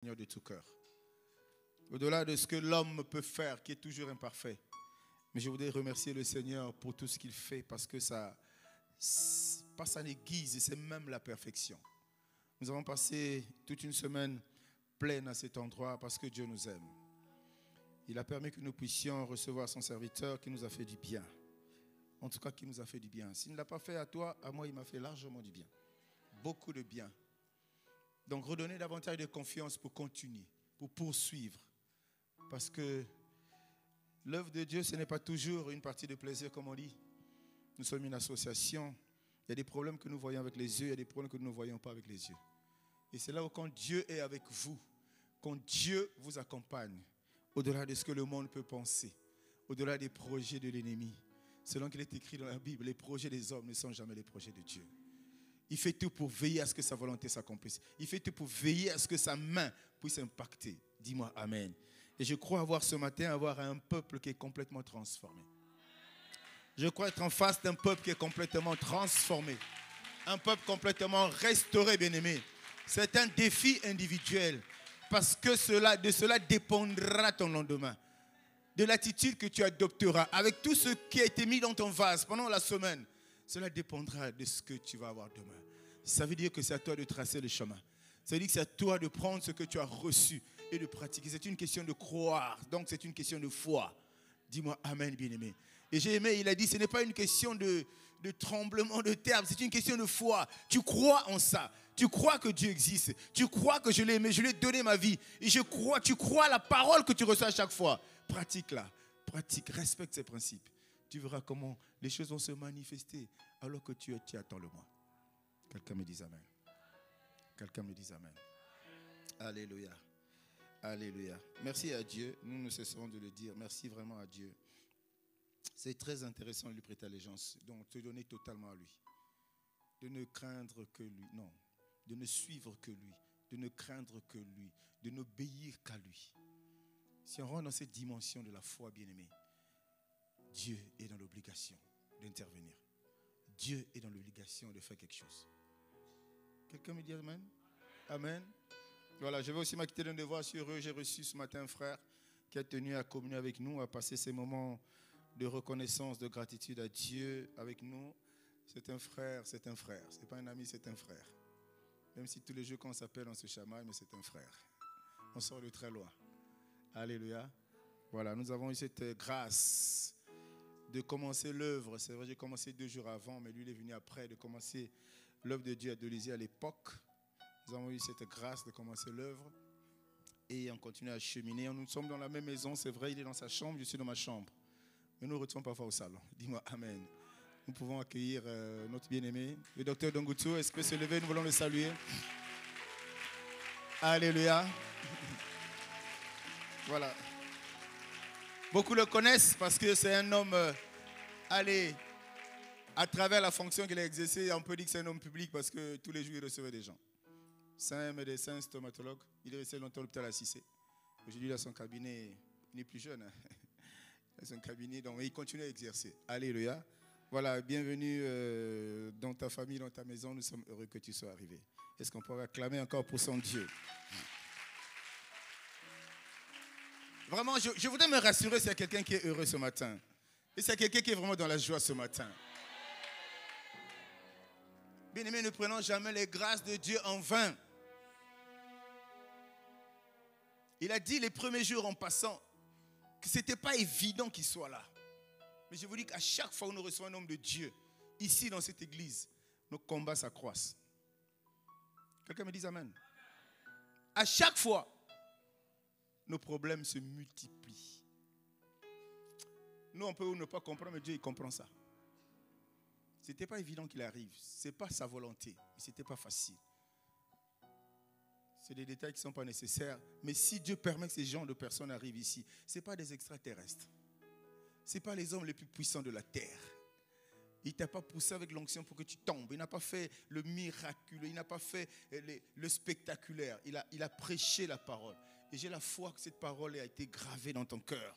Seigneur de tout cœur. Au-delà de ce que l'homme peut faire, qui est toujours imparfait. Mais je voudrais remercier le Seigneur pour tout ce qu'il fait, parce que ça passe en aiguise et c'est même la perfection. Nous avons passé toute une semaine pleine à cet endroit parce que Dieu nous aime. Il a permis que nous puissions recevoir son serviteur qui nous a fait du bien. En tout cas, qui nous a fait du bien. S'il ne l'a pas fait à toi, à moi, il m'a fait largement du bien. Beaucoup de bien. Donc, redonner davantage de confiance pour continuer, pour poursuivre. Parce que l'œuvre de Dieu, ce n'est pas toujours une partie de plaisir, comme on dit. Nous sommes une association. Il y a des problèmes que nous voyons avec les yeux, il y a des problèmes que nous ne voyons pas avec les yeux. Et c'est là où quand Dieu est avec vous, quand Dieu vous accompagne, au-delà de ce que le monde peut penser, au-delà des projets de l'ennemi, selon qu'il est écrit dans la Bible, les projets des hommes ne sont jamais les projets de Dieu. Il fait tout pour veiller à ce que sa volonté s'accomplisse. Il fait tout pour veiller à ce que sa main puisse impacter. Dis-moi Amen. Et je crois avoir ce matin un peuple qui est complètement transformé. Je crois être en face d'un peuple qui est complètement transformé. Un peuple complètement restauré, bien-aimé. C'est un défi individuel. Parce que de cela dépendra ton lendemain. De l'attitude que tu adopteras. Avec tout ce qui a été mis dans ton vase pendant la semaine. Cela dépendra de ce que tu vas avoir demain. Ça veut dire que c'est à toi de tracer le chemin. Ça veut dire que c'est à toi de prendre ce que tu as reçu et de pratiquer. C'est une question de croire. Donc c'est une question de foi. Dis-moi Amen, bien-aimé. Et j'ai aimé, il a dit, ce n'est pas une question de tremblement de terre, c'est une question de foi. Tu crois en ça. Tu crois que Dieu existe. Tu crois que je l'ai aimé, je lui ai donné ma vie. Et tu crois à la parole que tu reçois à chaque fois. Pratique-la. Pratique, respecte ces principes. Tu verras comment les choses vont se manifester alors que tu attends le moi. Quelqu'un me dit Amen. Quelqu'un me dit Amen. Alléluia. Alléluia. Merci à Dieu. Nous ne cesserons de le dire. Merci vraiment à Dieu. C'est très intéressant de lui prêter allégeance. Donc, te donner totalement à lui. De ne craindre que lui. Non. De ne suivre que lui. De ne craindre que lui. De n'obéir qu'à lui. Si on rentre dans cette dimension de la foi, bien-aimé, Dieu est dans l'obligation d'intervenir. Dieu est dans l'obligation de faire quelque chose. Quelqu'un me dit Amen? Amen. Voilà, je vais aussi m'acquitter d'un devoir. Je suis heureux. J'ai reçu ce matin un frère qui a tenu à communier avec nous, à passer ces moments de reconnaissance, de gratitude à Dieu avec nous. C'est un frère, c'est un frère. Ce n'est pas un ami, c'est un frère. Même si tous les jours quand on s'appelle, on se chamaille, mais c'est un frère. On sort de très loin. Alléluia. Voilà, nous avons eu cette grâce de commencer l'œuvre. C'est vrai, j'ai commencé 2 jours avant, mais lui, il est venu après de commencer l'œuvre de Dieu à Dolisie à l'époque. Nous avons eu cette grâce de commencer l'œuvre et on continue à cheminer. Nous sommes dans la même maison, c'est vrai, il est dans sa chambre, je suis dans ma chambre. Mais nous ne retournons parfois au salon. Dis-moi Amen. Nous pouvons accueillir notre bien-aimé, le docteur Dongutsu. Est-ce que peut se lever? Nous voulons le saluer. Alléluia. Voilà. Beaucoup le connaissent parce que c'est un homme, à travers la fonction qu'il a exercée, on peut dire que c'est un homme public parce que tous les jours, il recevait des gens. C'est un médecin stomatologue. Il est resté longtemps à l'hôpital à Cissé. Aujourd'hui, il a son cabinet. Il n'est plus jeune. Hein. Il a son cabinet, donc il continue à exercer. Alléluia. Voilà, bienvenue dans ta famille, dans ta maison. Nous sommes heureux que tu sois arrivé. Est-ce qu'on pourrait acclamer encore pour son Dieu? Vraiment, je voudrais me rassurer s'il y a quelqu'un qui est heureux ce matin. Et s'il y a quelqu'un qui est vraiment dans la joie ce matin. Bien-aimés, ne prenons jamais les grâces de Dieu en vain. Il a dit les premiers jours en passant que ce n'était pas évident qu'il soit là. Mais je vous dis qu'à chaque fois où nous recevons un homme de Dieu, ici dans cette église, nos combats s'accroissent. Quelqu'un me dit Amen. À chaque fois, nos problèmes se multiplient. Nous, on peut ou ne pas comprendre, mais Dieu, il comprend ça. Ce n'était pas évident qu'il arrive. Ce n'est pas sa volonté. Ce n'était pas facile. C'est des détails qui ne sont pas nécessaires. Mais si Dieu permet que ces gens de personnes arrivent ici, ce n'est pas des extraterrestres. Ce n'est pas les hommes les plus puissants de la terre. Il ne t'a pas poussé avec l'onction pour que tu tombes. Il n'a pas fait le miraculeux. Il n'a pas fait le spectaculaire. Il a prêché la parole. Et j'ai la foi que cette parole a été gravée dans ton cœur.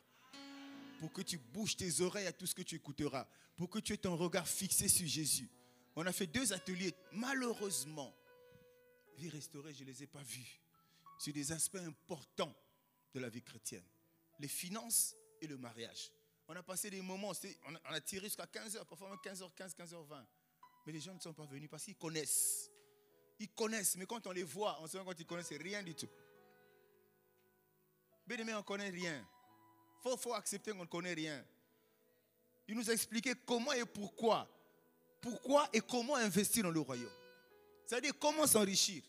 Pour que tu bouges tes oreilles à tout ce que tu écouteras. Pour que tu aies ton regard fixé sur Jésus. On a fait 2 ateliers. Malheureusement, vie restaurée, je ne les ai pas vus. sur des aspects importants de la vie chrétienne. Les finances et le mariage. On a passé des moments, on a tiré jusqu'à 15h, parfois même 15h15, 15h20. Mais les gens ne sont pas venus parce qu'ils connaissent. Ils connaissent, mais quand on les voit, on se rend compte qu'ils ne connaissent rien du tout. Bien aimé, on ne connaît rien. Il faut accepter qu'on ne connaît rien. Il nous a expliqué comment et pourquoi. Pourquoi et comment investir dans le royaume. C'est-à-dire comment s'enrichir.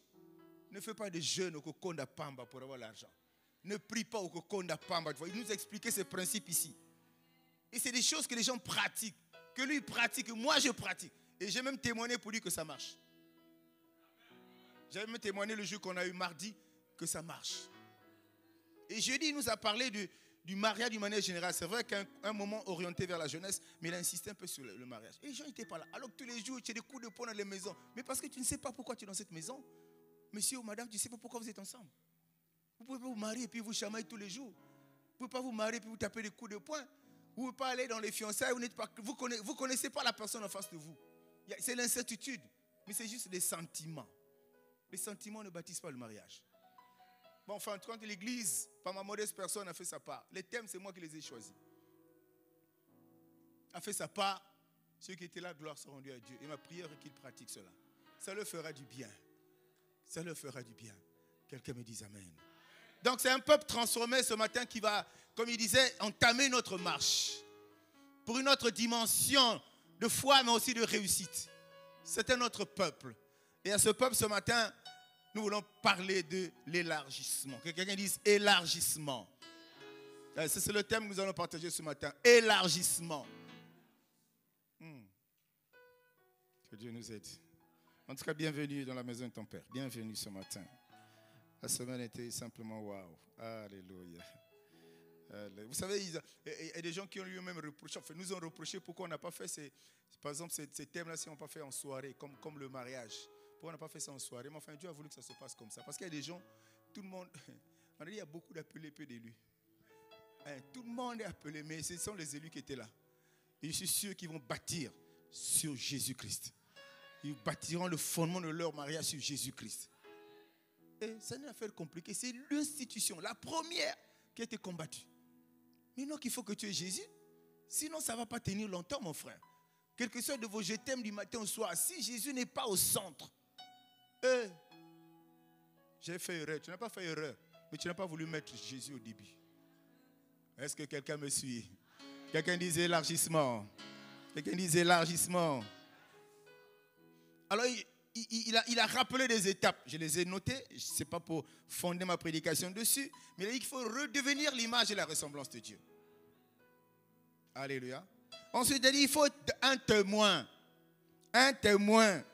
Ne fais pas de jeûne au Kokonda Pamba pour avoir l'argent. Ne prie pas au Kokonda Pamba. Il nous a expliqué ces principes ici. Et c'est des choses que les gens pratiquent. Que lui pratique, que moi je pratique. Et j'ai même témoigné pour lui que ça marche. J'ai même témoigné le jour qu'on a eu mardi que ça marche. Et jeudi, il nous a parlé du mariage d'une manière générale. C'est vrai qu'un moment orienté vers la jeunesse, mais il a insisté un peu sur le mariage. Et les gens n'étaient pas là. Alors que tous les jours, tu as des coups de poing dans les maisons. Mais parce que tu ne sais pas pourquoi tu es dans cette maison. Monsieur ou madame, tu ne sais pas pourquoi vous êtes ensemble. Vous ne pouvez pas vous marier et puis vous chamailler tous les jours. Vous ne pouvez pas vous marier et puis vous taper des coups de poing. Vous ne pouvez pas aller dans les fiançailles. Vous ne connaissez pas la personne en face de vous. C'est l'incertitude. Mais c'est juste des sentiments. Les sentiments ne bâtissent pas le mariage. Bon, enfin, quand l'église, par ma modeste personne, a fait sa part. Les thèmes, c'est moi qui les ai choisis. A fait sa part. Ceux qui étaient là, gloire soit rendue à Dieu. Et ma prière est qu'ils pratiquent cela. Ça leur fera du bien. Ça leur fera du bien. Quelqu'un me dise amen. Donc, c'est un peuple transformé ce matin qui va, comme il disait, entamer notre marche. Pour une autre dimension de foi, mais aussi de réussite. C'est un autre peuple. Et à ce peuple, ce matin, nous voulons parler de l'élargissement. Que quelqu'un dise élargissement. C'est le thème que nous allons partager ce matin. Élargissement. Que Dieu nous aide. En tout cas, bienvenue dans la maison de ton Père. Bienvenue ce matin. La semaine était simplement waouh. Alléluia. Vous savez, il y a des gens qui ont lui-même reproché, enfin, nous ont reproché pourquoi on n'a pas fait par exemple, ces thèmes-là, si on n'a pas fait en soirée, comme le mariage. Pourquoi on n'a pas fait ça en soirée? Mais enfin, Dieu a voulu que ça se passe comme ça. Parce qu'il y a des gens, tout le monde, on a dit, il y a beaucoup d'appelés, peu d'élus. Tout le monde est appelé, mais ce sont les élus qui étaient là. Et je suis sûr qu'ils vont bâtir sur Jésus-Christ. Ils bâtiront le fondement de leur mariage sur Jésus-Christ. Et c'est une affaire compliquée. C'est l'institution, la première qui a été combattue. Mais non, qu'il faut que tu aies Jésus. Sinon, ça ne va pas tenir longtemps, mon frère. Quel que soit de vos je t'aime du matin au soir, si Jésus n'est pas au centre, j'ai fait erreur. Tu n'as pas fait erreur, mais tu n'as pas voulu mettre Jésus au début. Est-ce que quelqu'un me suit? Quelqu'un dit élargissement. Quelqu'un dit élargissement. Alors, il a rappelé des étapes. Je les ai notées. Ce n'est pas pour fonder ma prédication dessus. Mais il a dit qu'il faut redevenir l'image et la ressemblance de Dieu. Alléluia. Ensuite, il a dit qu'il faut un témoin. Un témoin.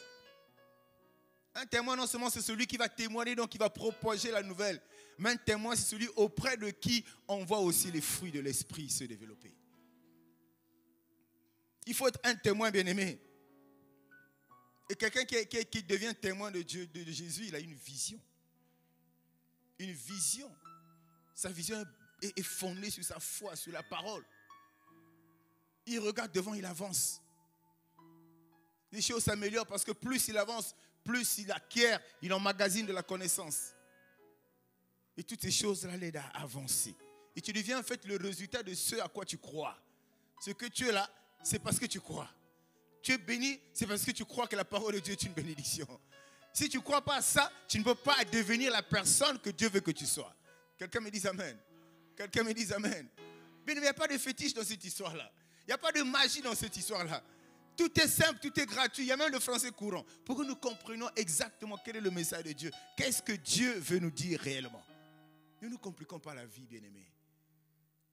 Un témoin, non seulement c'est celui qui va témoigner, donc qui va propager la nouvelle. Mais un témoin, c'est celui auprès de qui on voit aussi les fruits de l'esprit se développer. Il faut être un témoin, bien-aimé. Et quelqu'un qui devient témoin de Dieu, de Jésus, il a une vision. Une vision. Sa vision est fondée sur sa foi, sur la parole. Il regarde devant, il avance. Les choses s'améliorent parce que plus il avance, plus il acquiert, il emmagasine de la connaissance. Et toutes ces choses-là l'aident à avancer. Et tu deviens en fait le résultat de ce à quoi tu crois. Ce que tu es là, c'est parce que tu crois. Tu es béni, c'est parce que tu crois que la parole de Dieu est une bénédiction. Si tu ne crois pas à ça, tu ne peux pas devenir la personne que Dieu veut que tu sois. Quelqu'un me dit amen. Quelqu'un me dit amen. Mais il n'y a pas de fétiche dans cette histoire-là. Il n'y a pas de magie dans cette histoire-là. Tout est simple, tout est gratuit. Il y a même le français courant. Pour que nous comprenions exactement quel est le message de Dieu. Qu'est-ce que Dieu veut nous dire réellement? Ne nous compliquons pas la vie, bien-aimés.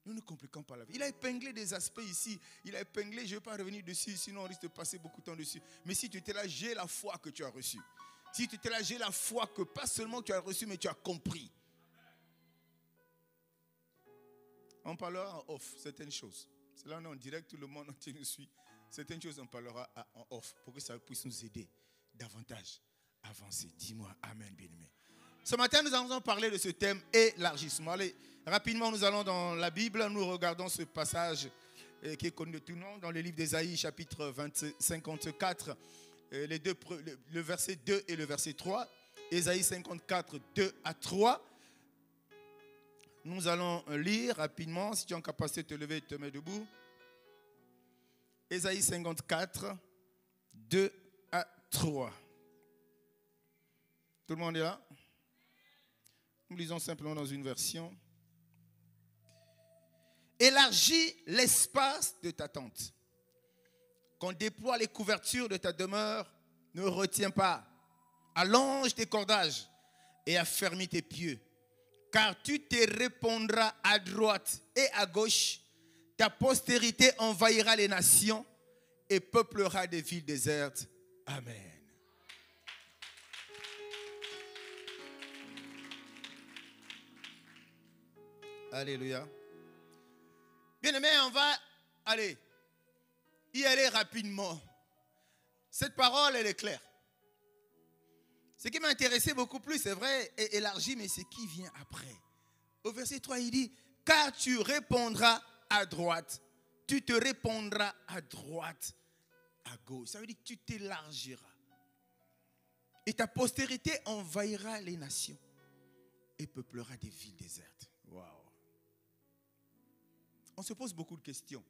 Nous ne compliquons pas la vie. Il a épinglé des aspects ici. Il a épinglé, je ne vais pas revenir dessus, sinon on risque de passer beaucoup de temps dessus. Mais si tu étais là, j'ai la foi que tu as reçue. Si tu étais là, j'ai la foi que pas seulement tu as reçue, mais tu as compris. On parlera en off, certaines choses. C'est là on est en direct, tout le monde entier nous suit. Certaines choses, on parlera en off pour que ça puisse nous aider davantage à avancer. Dis-moi amen, bien-aimé. Ce matin, nous allons parler de ce thème, élargissement. Allez, rapidement, nous allons dans la Bible. Nous regardons ce passage qui est connu de tout le monde dans le livre d'Ésaïe, chapitre 54, le verset 2 et le verset 3. Ésaïe 54, 2 à 3. nous allons lire rapidement. Si tu es en capacité de te lever et de te mettre debout. Ésaïe 54, 2 à 3. Tout le monde est là? Nous lisons simplement dans une version. Élargis l'espace de ta tente. Qu'on déploie les couvertures de ta demeure, ne retiens pas. Allonge tes cordages et affermis tes pieux. Car tu te répandras à droite et à gauche. Ta postérité envahira les nations et peuplera des villes désertes. Amen. Alléluia. Bien-aimés, on va y aller rapidement. Cette parole, elle est claire. Ce qui m'a intéressé beaucoup plus, c'est vrai, est élargi, mais c'est qui vient après. Au verset 3, il dit, car tu répondras à droite, tu te répondras à droite, à gauche. Ça veut dire que tu t'élargiras. Et ta postérité envahira les nations et peuplera des villes désertes. Waouh. On se pose beaucoup de questions.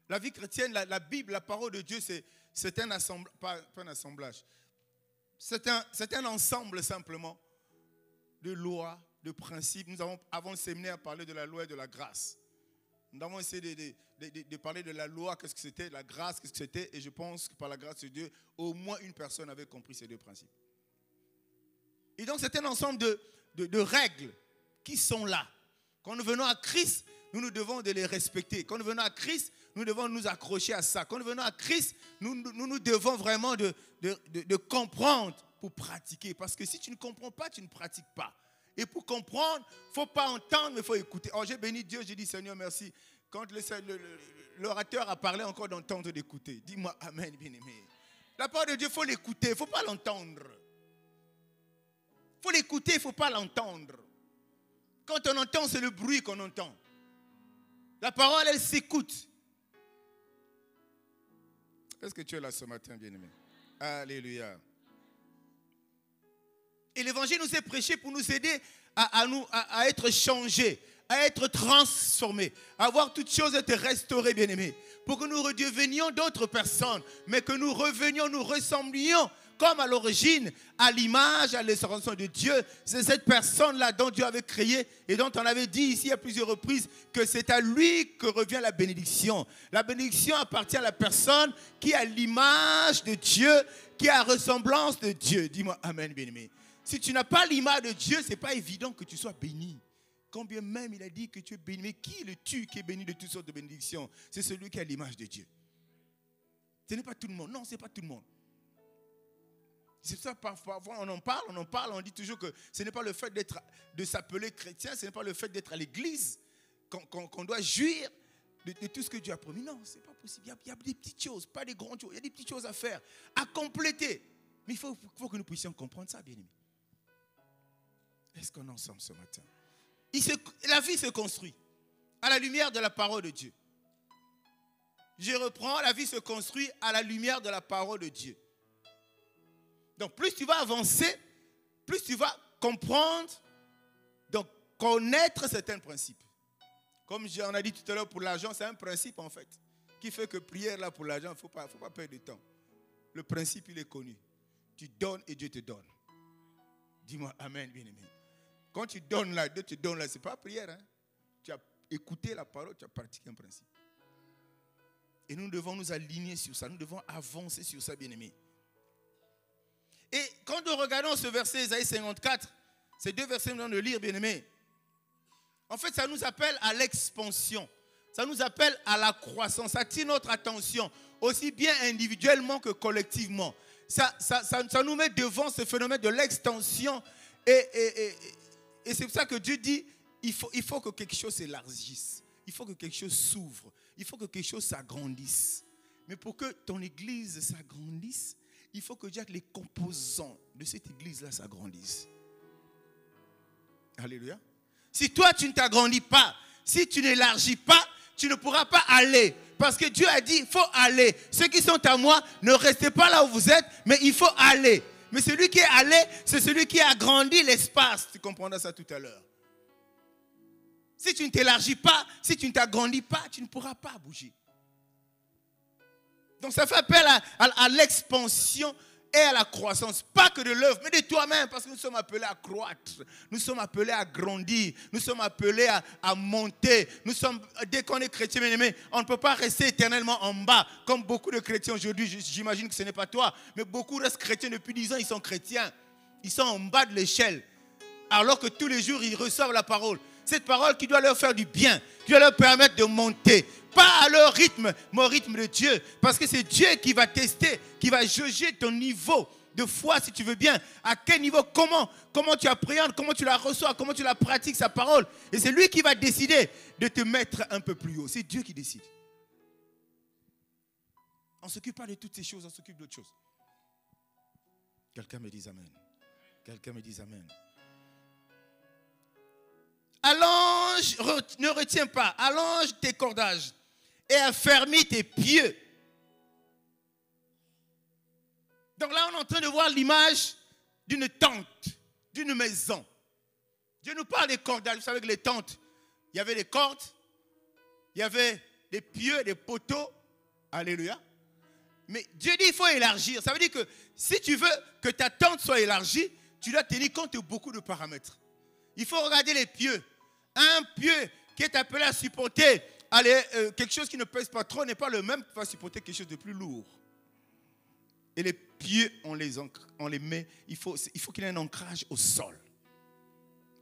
La vie chrétienne, la Bible, la parole de Dieu, c'est un assemblage, pas un assemblage. C'est un ensemble simplement de lois, de principes. Nous avons, avant le séminaire, parlé de la loi et de la grâce. Nous avons essayé de parler de la loi, qu'est-ce que c'était, de la grâce, qu'est-ce que c'était. Et je pense que par la grâce de Dieu, au moins une personne avait compris ces deux principes. Et donc c'est un ensemble de règles qui sont là. Quand nous venons à Christ, nous devons de les respecter. Quand nous venons à Christ, nous devons nous accrocher à ça. Quand nous venons à Christ, nous devons vraiment de comprendre pour pratiquer. Parce que si tu ne comprends pas, tu ne pratiques pas. Et pour comprendre, il ne faut pas entendre, mais il faut écouter. Oh, j'ai béni Dieu, j'ai dit Seigneur, merci. Quand l'orateur a parlé, encore d'entendre, d'écouter. Dis-moi Amen, bien-aimé. La parole de Dieu, il faut l'écouter, il ne faut pas l'entendre. Il faut l'écouter, il ne faut pas l'entendre. Quand on entend, c'est le bruit qu'on entend. La parole, elle s'écoute. Est-ce que tu es là ce matin, bien-aimé? Alléluia. Et l'évangile nous est prêché pour nous aider à être changés, à être transformés, à voir toutes choses être restaurées, bien-aimés. Pour que nous redevenions d'autres personnes, mais que nous revenions, nous ressemblions comme à l'origine, à l'image, à l'essence de Dieu. C'est cette personne-là dont Dieu avait créé et dont on avait dit ici à plusieurs reprises que c'est à lui que revient la bénédiction. La bénédiction appartient à la personne qui a l'image de Dieu, qui a la ressemblance de Dieu. Dis-moi Amen, bien-aimé. Si tu n'as pas l'image de Dieu, ce n'est pas évident que tu sois béni. Combien même il a dit que tu es béni. Mais qui est le tu qui est béni de toutes sortes de bénédictions? C'est celui qui a l'image de Dieu. Ce n'est pas tout le monde. Non, ce n'est pas tout le monde. C'est ça, parfois, on en parle, on dit toujours que ce n'est pas le fait de s'appeler chrétien, ce n'est pas le fait d'être à l'église qu'on doit jouir de tout ce que Dieu a promis. Non, ce n'est pas possible. Il y a des petites choses, pas des grandes choses. Il y a des petites choses à faire, à compléter. Mais il faut que nous puissions comprendre ça, bien-aimés. Est-ce qu'on est ensemble ce matin? La vie se construit à la lumière de la parole de Dieu. Je reprends, la vie se construit à la lumière de la parole de Dieu. Donc, plus tu vas avancer, plus tu vas comprendre, donc connaître certains principes. Comme on a dit tout à l'heure pour l'argent, c'est un principe en fait, qui fait que prière là pour l'argent, il ne faut pas perdre de temps. Le principe, il est connu. Tu donnes et Dieu te donne. Dis-moi Amen, bien-aimé. Quand tu donnes là, Dieu te donne là, ce n'est pas prière. Hein? Tu as écouté la parole, tu as pratiqué un principe. Et nous devons nous aligner sur ça, nous devons avancer sur ça, bien-aimé. Et quand nous regardons ce verset, Ésaïe 54, ces deux versets nous donnent de lire, bien-aimés. En fait, ça nous appelle à l'expansion. Ça nous appelle à la croissance. Ça attire notre attention, aussi bien individuellement que collectivement. Ça nous met devant ce phénomène de l'extension. Et c'est pour ça que Dieu dit, il faut que quelque chose s'élargisse. Il faut que quelque chose s'ouvre. Il faut que quelque chose s'agrandisse. Mais pour que ton église s'agrandisse, il faut que déjà les composants de cette église-là s'agrandissent. Alléluia. Si toi, tu ne t'agrandis pas, si tu n'élargis pas, tu ne pourras pas aller. Parce que Dieu a dit, il faut aller. Ceux qui sont à moi, ne restez pas là où vous êtes, mais il faut aller. Mais celui qui est allé, c'est celui qui a agrandi l'espace. Tu comprendras ça tout à l'heure. Si tu ne t'élargis pas, si tu ne t'agrandis pas, tu ne pourras pas bouger. Donc ça fait appel à l'expansion et à la croissance. Pas que de l'œuvre, mais de toi-même. Parce que nous sommes appelés à croître. Nous sommes appelés à grandir. Nous sommes appelés à monter. Dès qu'on est chrétien, bien aimé, on ne peut pas rester éternellement en bas. Comme beaucoup de chrétiens aujourd'hui, j'imagine que ce n'est pas toi. Mais beaucoup restent chrétiens depuis 10 ans, ils sont chrétiens. Ils sont en bas de l'échelle. Alors que tous les jours, ils reçoivent la parole. Cette parole qui doit leur faire du bien, qui doit leur permettre de monter. Pas à leur rythme, mais au rythme de Dieu. Parce que c'est Dieu qui va tester, qui va jauger ton niveau de foi, si tu veux bien. À quel niveau, comment tu appréhendes, comment tu la reçois, comment tu la pratiques, sa parole. Et c'est lui qui va décider de te mettre un peu plus haut. C'est Dieu qui décide. On ne s'occupe pas de toutes ces choses, on s'occupe d'autres choses. Quelqu'un me dit amen. Quelqu'un me dit amen. Allonge, ne retiens pas, allonge tes cordages et affermis tes pieds. Donc là, on est en train de voir l'image d'une tente, d'une maison. Dieu nous parle des cordages. Vous savez que les tentes, il y avait des cordes, il y avait des pieux, des poteaux. Alléluia. Mais Dieu dit qu'il faut élargir. Ça veut dire que si tu veux que ta tente soit élargie, tu dois tenir compte de beaucoup de paramètres. Il faut regarder les pieux. Un pieu qui est appelé à supporter quelque chose qui ne pèse pas trop n'est pas le même qui va supporter quelque chose de plus lourd. Et les pieux, on les met, il faut qu'il y ait un ancrage au sol.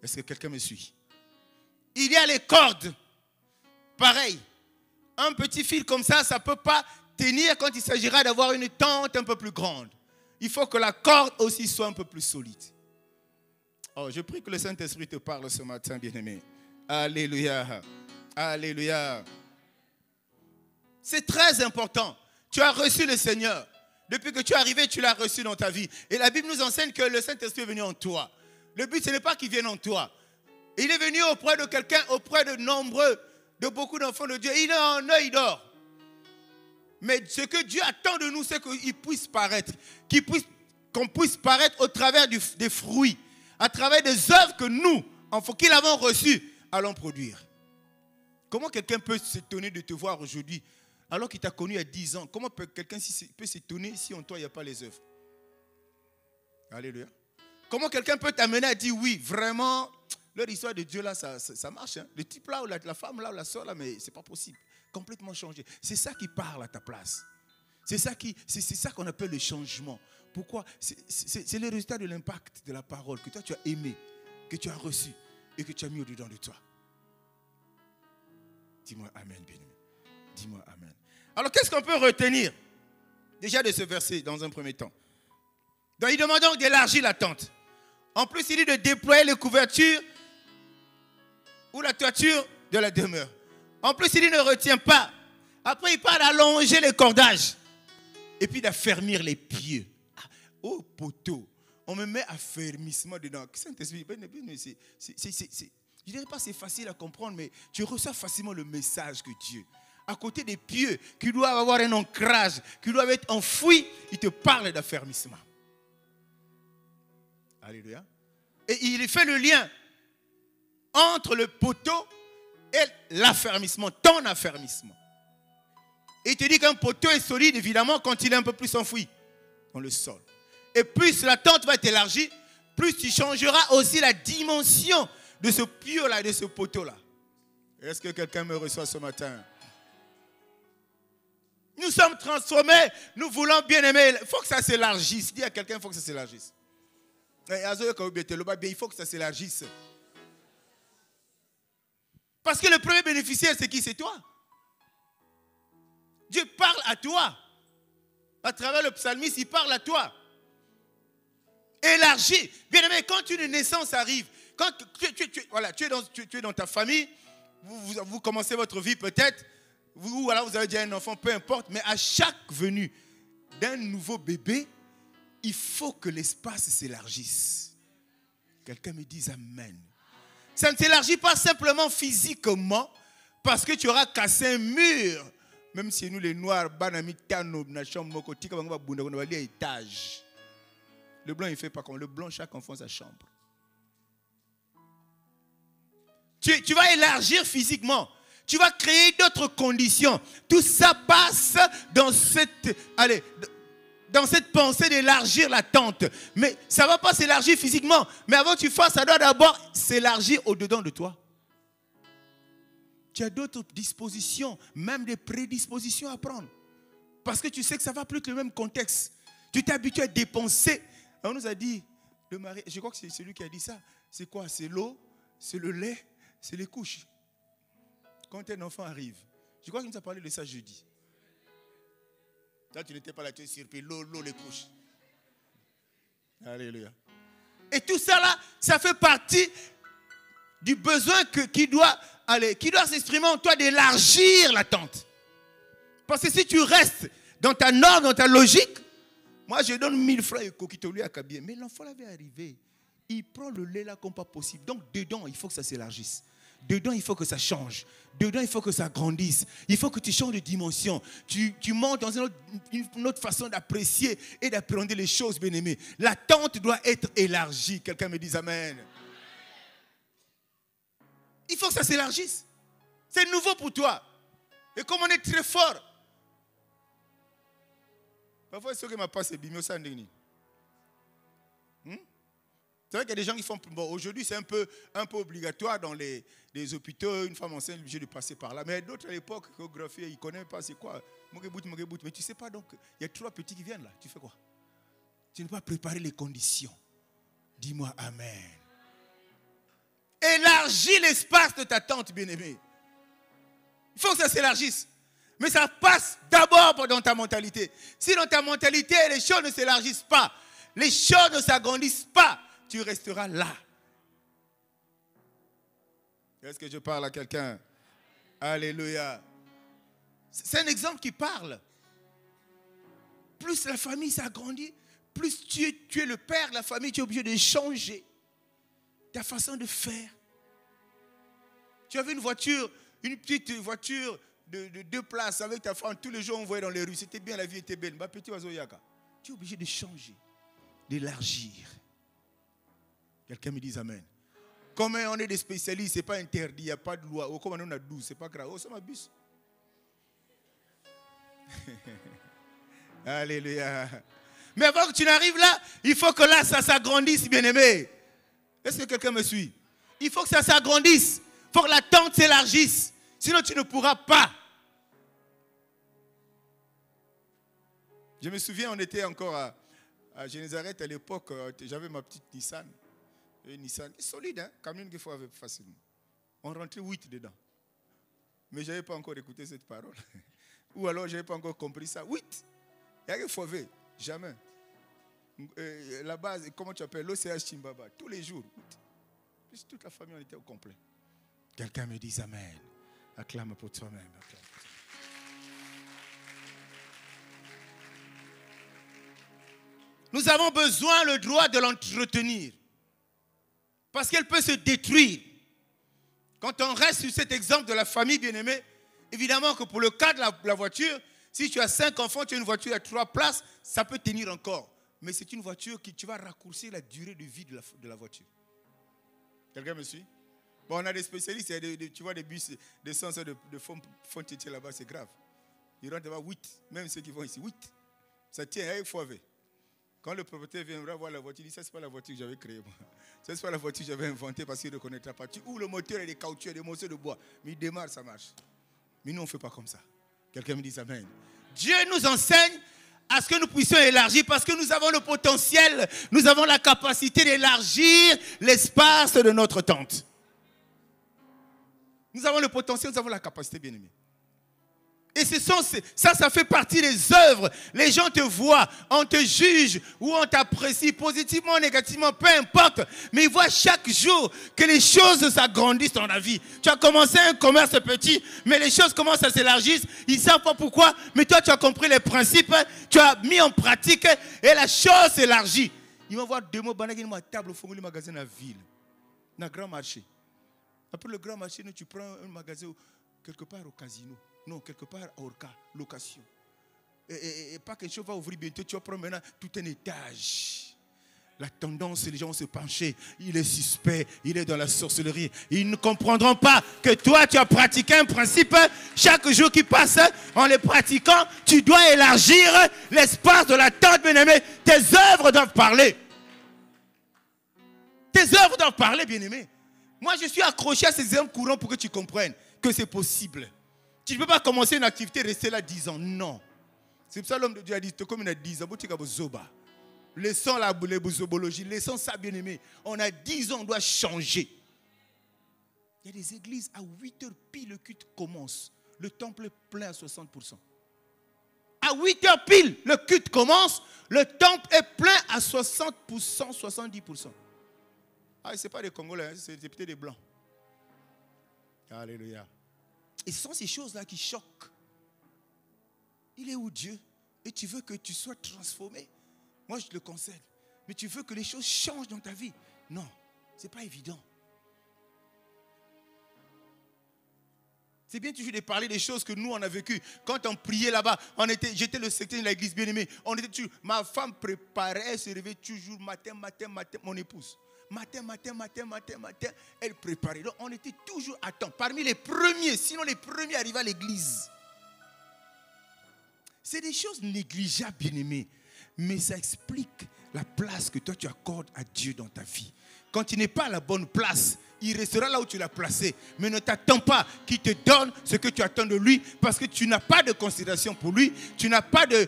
Est-ce que quelqu'un me suit? Il y a les cordes. Pareil. Un petit fil comme ça ne peut pas tenir quand il s'agira d'avoir une tente un peu plus grande. Il faut que la corde aussi soit un peu plus solide. Oh, je prie que le Saint-Esprit te parle ce matin, bien-aimé. Alléluia. Alléluia. C'est très important. Tu as reçu le Seigneur. Depuis que tu es arrivé, tu l'as reçu dans ta vie. Et la Bible nous enseigne que le Saint-Esprit est venu en toi. Le but, ce n'est pas qu'il vienne en toi. Il est venu auprès de quelqu'un, auprès de nombreux, de beaucoup d'enfants de Dieu. Il est en eux, il dort. Mais ce que Dieu attend de nous, c'est qu'il puisse paraître. Qu'on puisse paraître au travers des fruits. À travers des œuvres que nous, qui l'avons reçues, allons produire. Comment quelqu'un peut s'étonner de te voir aujourd'hui alors qu'il t'a connu il y a 10 ans? Comment quelqu'un peut s'étonner si en toi il n'y a pas les œuvres? Alléluia. Comment quelqu'un peut t'amener à dire oui, vraiment, leur histoire de Dieu là, ça marche. Hein? Le type là, ou la femme là, ou la soeur là, mais c'est pas possible. Complètement changé. C'est ça qui parle à ta place. C'est ça qu'on appelle le changement. Pourquoi? C'est le résultat de l'impact de la parole que toi tu as aimé, que tu as reçu et que tu as mis au-dedans de toi. Dis-moi amen, bien-aimé. Dis-moi amen. Alors qu'est-ce qu'on peut retenir déjà de ce verset dans un premier temps? Donc il demande donc d'élargir la tente. En plus il dit de déployer les couvertures ou la toiture de la demeure. En plus il dit ne retiens pas. Après il parle d'allonger les cordages. Et puis d'affermir les pieds. Oh poteau, on me met affermissement dedans. Saint-Esprit, je ne dirais pas que c'est facile à comprendre, mais tu reçois facilement le message que Dieu, à côté des pieux, qui doivent avoir un ancrage, qui doivent être enfouis, il te parle d'affermissement. Alléluia. Et il fait le lien entre le poteau et l'affermissement, ton affermissement. Et il te dit qu'un poteau est solide, évidemment, quand il est un peu plus enfoui dans le sol. Et plus la tente va être élargie, plus tu changeras aussi la dimension de ce pieu-là, de ce poteau-là. Est-ce que quelqu'un me reçoit ce matin? Nous sommes transformés, nous voulons bien aimer. Il faut que ça s'élargisse. Dis à quelqu'un, il faut que ça s'élargisse. Il faut que ça s'élargisse. Parce que le premier bénéficiaire, c'est qui? C'est toi. Dieu parle à toi. À travers le psalmiste, il parle à toi. Élargi. Bien aimé, quand une naissance arrive, quand tu es dans ta famille, vous commencez votre vie peut-être, vous avez déjà un enfant, peu importe, mais à chaque venue d'un nouveau bébé, il faut que l'espace s'élargisse. Quelqu'un me dise amen. Ça ne s'élargit pas simplement physiquement, parce que tu auras cassé un mur. Même si nous les noirs, étage. Le blanc, il ne fait pas comme le blanc, chaque enfant sa chambre. Tu vas élargir physiquement. Tu vas créer d'autres conditions. Tout ça passe dans cette pensée d'élargir la tente. Mais ça ne va pas s'élargir physiquement. Mais avant que tu fasses, ça doit d'abord s'élargir au-dedans de toi. Tu as d'autres dispositions, même des prédispositions à prendre. Parce que tu sais que ça ne va plus être le même contexte. Tu t'es habitué à dépenser. On nous a dit, le mari, je crois que c'est celui qui a dit ça. C'est quoi? C'est l'eau, c'est le lait, c'est les couches. Quand un enfant arrive, je crois qu'il nous a parlé de ça jeudi. Là, tu n'étais pas là, tu es surpris. L'eau, les couches. Alléluia. Et tout ça là, ça fait partie du besoin qui doit s'exprimer en toi d'élargir la tente. Parce que si tu restes dans ta norme, dans ta logique, moi je donne 1000 francs et coquitolu à Kabien. Mais l'enfant l'avait arrivé. Il prend le lait là comme pas possible. Donc dedans, il faut que ça s'élargisse. Dedans, il faut que ça change. Dedans, il faut que ça grandisse. Il faut que tu changes de dimension. Tu montes dans une autre façon d'apprécier et d'appréhender les choses, bien-aimés. La tente doit être élargie. Quelqu'un me dit amen. Il faut que ça s'élargisse. C'est nouveau pour toi. Et comme on est très fort, parfois, ce qui m'a passé, c'est bimio sandini. C'est vrai qu'il y a des gens qui font... Bon, aujourd'hui, c'est un peu obligatoire dans les hôpitaux. Une femme enceinte est obligée de passer par là. Mais d'autres, à l'époque, chorégraphie, ils ne connaissent pas c'est quoi. Mais tu ne sais pas, donc, il y a 3 petits qui viennent là. Tu fais quoi? Tu ne peux pas préparer les conditions. Dis-moi amen. Élargis l'espace de ta tente, bien-aimée. Il faut que ça s'élargisse. Mais ça passe d'abord dans ta mentalité. Si dans ta mentalité, les choses ne s'élargissent pas, les choses ne s'agrandissent pas, tu resteras là. Est-ce que je parle à quelqu'un? Alléluia. C'est un exemple qui parle. Plus la famille s'agrandit, plus tu es le père de la famille, tu es obligé de changer ta façon de faire. Tu avais une petite voiture de 2 places avec ta femme. Tous les jours, on voyait dans les rues. C'était bien, la vie était belle. Tu es obligé de changer, d'élargir. Quelqu'un me dit amen. Comme on est des spécialistes, ce n'est pas interdit, il n'y a pas de loi. Comme on a 12, ce n'est pas grave. Ça m'abuse. Alléluia. Mais avant que tu n'arrives là, il faut que là, ça s'agrandisse, bien-aimé. Est-ce que quelqu'un me suit? Il faut que ça s'agrandisse. Il faut que la tente s'élargisse. Sinon, tu ne pourras pas. Je me souviens, on était encore à Génézareth à l'époque. J'avais ma petite Nissan. Une Nissan solide, hein? Camion qu'il faut avec facilement. On rentrait 8 dedans. Mais je n'avais pas encore écouté cette parole. Ou alors, je n'avais pas encore compris ça. 8. Il y a que Fauvé. Jamais. La base, comment tu appelles? L'OCH Chimbaba. Tous les jours. 8. Puis toute la famille, on était au complet. Quelqu'un me dit amen. Acclame pour toi-même. Nous avons besoin le droit de l'entretenir. Parce qu'elle peut se détruire. Quand on reste sur cet exemple de la famille bien-aimée, évidemment que pour le cas de la voiture, si tu as 5 enfants, tu as une voiture à 3 places, ça peut tenir encore. Mais c'est une voiture qui tu vas raccourcir la durée de vie de la voiture. Quelqu'un me suit? Bon, on a des spécialistes, tu vois des bus d'essence de fond tétier là-bas, c'est grave. Ils rentrent là-bas 8, même ceux qui vont ici, 8. Ça tient, il faut avec. Quand le propriétaire viendra voir la voiture, il dit, ça c'est pas la voiture que j'avais créée. Ça c'est pas la voiture que j'avais inventée parce qu'il ne reconnaîtra pas. Tu ouvres le moteur et des caoutchoucs, des morceaux de bois. Mais il démarre, ça marche. Mais nous, on ne fait pas comme ça. Quelqu'un me dit amen. Dieu nous enseigne à ce que nous puissions élargir parce que nous avons le potentiel, nous avons la capacité d'élargir l'espace de notre tente. Nous avons le potentiel, nous avons la capacité, bien-aimés. Et ça fait partie des œuvres. Les gens te voient, on te juge ou on t'apprécie positivement ou négativement, peu importe. Mais ils voient chaque jour que les choses s'agrandissent dans la vie. Tu as commencé un commerce petit, mais les choses commencent à s'élargir. Ils ne savent pas pourquoi, mais toi tu as compris les principes, tu as mis en pratique et la chose s'élargit. Ils vont voir 2 mots, une table au fond du magasin dans la ville, dans le grand marché. Après le grand marché, tu prends un magasin quelque part au casino. Non, quelque part à Orca, location. Et pas quelque chose va ouvrir bientôt, tu vas prendre maintenant tout un étage. la tendance, les gens vont se pencher. Il est suspect, il est dans la sorcellerie. Ils ne comprendront pas que toi, tu as pratiqué un principe. Chaque jour qui passe, en le pratiquant, tu dois élargir l'espace de la tente, bien-aimé. Tes œuvres doivent parler. Tes œuvres doivent parler, bien-aimé. Moi, je suis accroché à ces exemples courants pour que tu comprennes que c'est possible. Tu ne peux pas commencer une activité et rester là 10 ans. Non. C'est pour ça que l'homme de Dieu a dit, comme il a 10 ans, laissons la bousobologie, laissons ça, bien-aimé. On a 10 ans, on doit changer. Il y a des églises, à 8 heures pile, le culte commence. Le temple est plein à 60%. À 8 heures pile, le culte commence. Le temple est plein à 60%, 70%. Ah, ce n'est pas des Congolais, hein, c'est peut-être des Blancs. Alléluia. Et ce sont ces choses-là qui choquent. Il est où Dieu? Et tu veux que tu sois transformé? Moi, je te le conseille. Mais tu veux que les choses changent dans ta vie? Non, ce n'est pas évident. C'est bien toujours de parler des choses que nous, on a vécues. Quand on priait là-bas, j'étais le secrétaire de l'église bien-aimée. Ma femme préparait, elle se réveillait toujours matin, mon épouse. Matin, elle préparait. Donc, on était toujours à temps. Parmi les premiers, sinon les premiers arrivaient à l'église. C'est des choses négligeables, bien-aimés. Mais ça explique la place que toi, tu accordes à Dieu dans ta vie. Quand tu n'es pas à la bonne place, il restera là où tu l'as placé. Mais ne t'attends pas qu'il te donne ce que tu attends de lui, parce que tu n'as pas de considération pour lui. Tu n'as pas de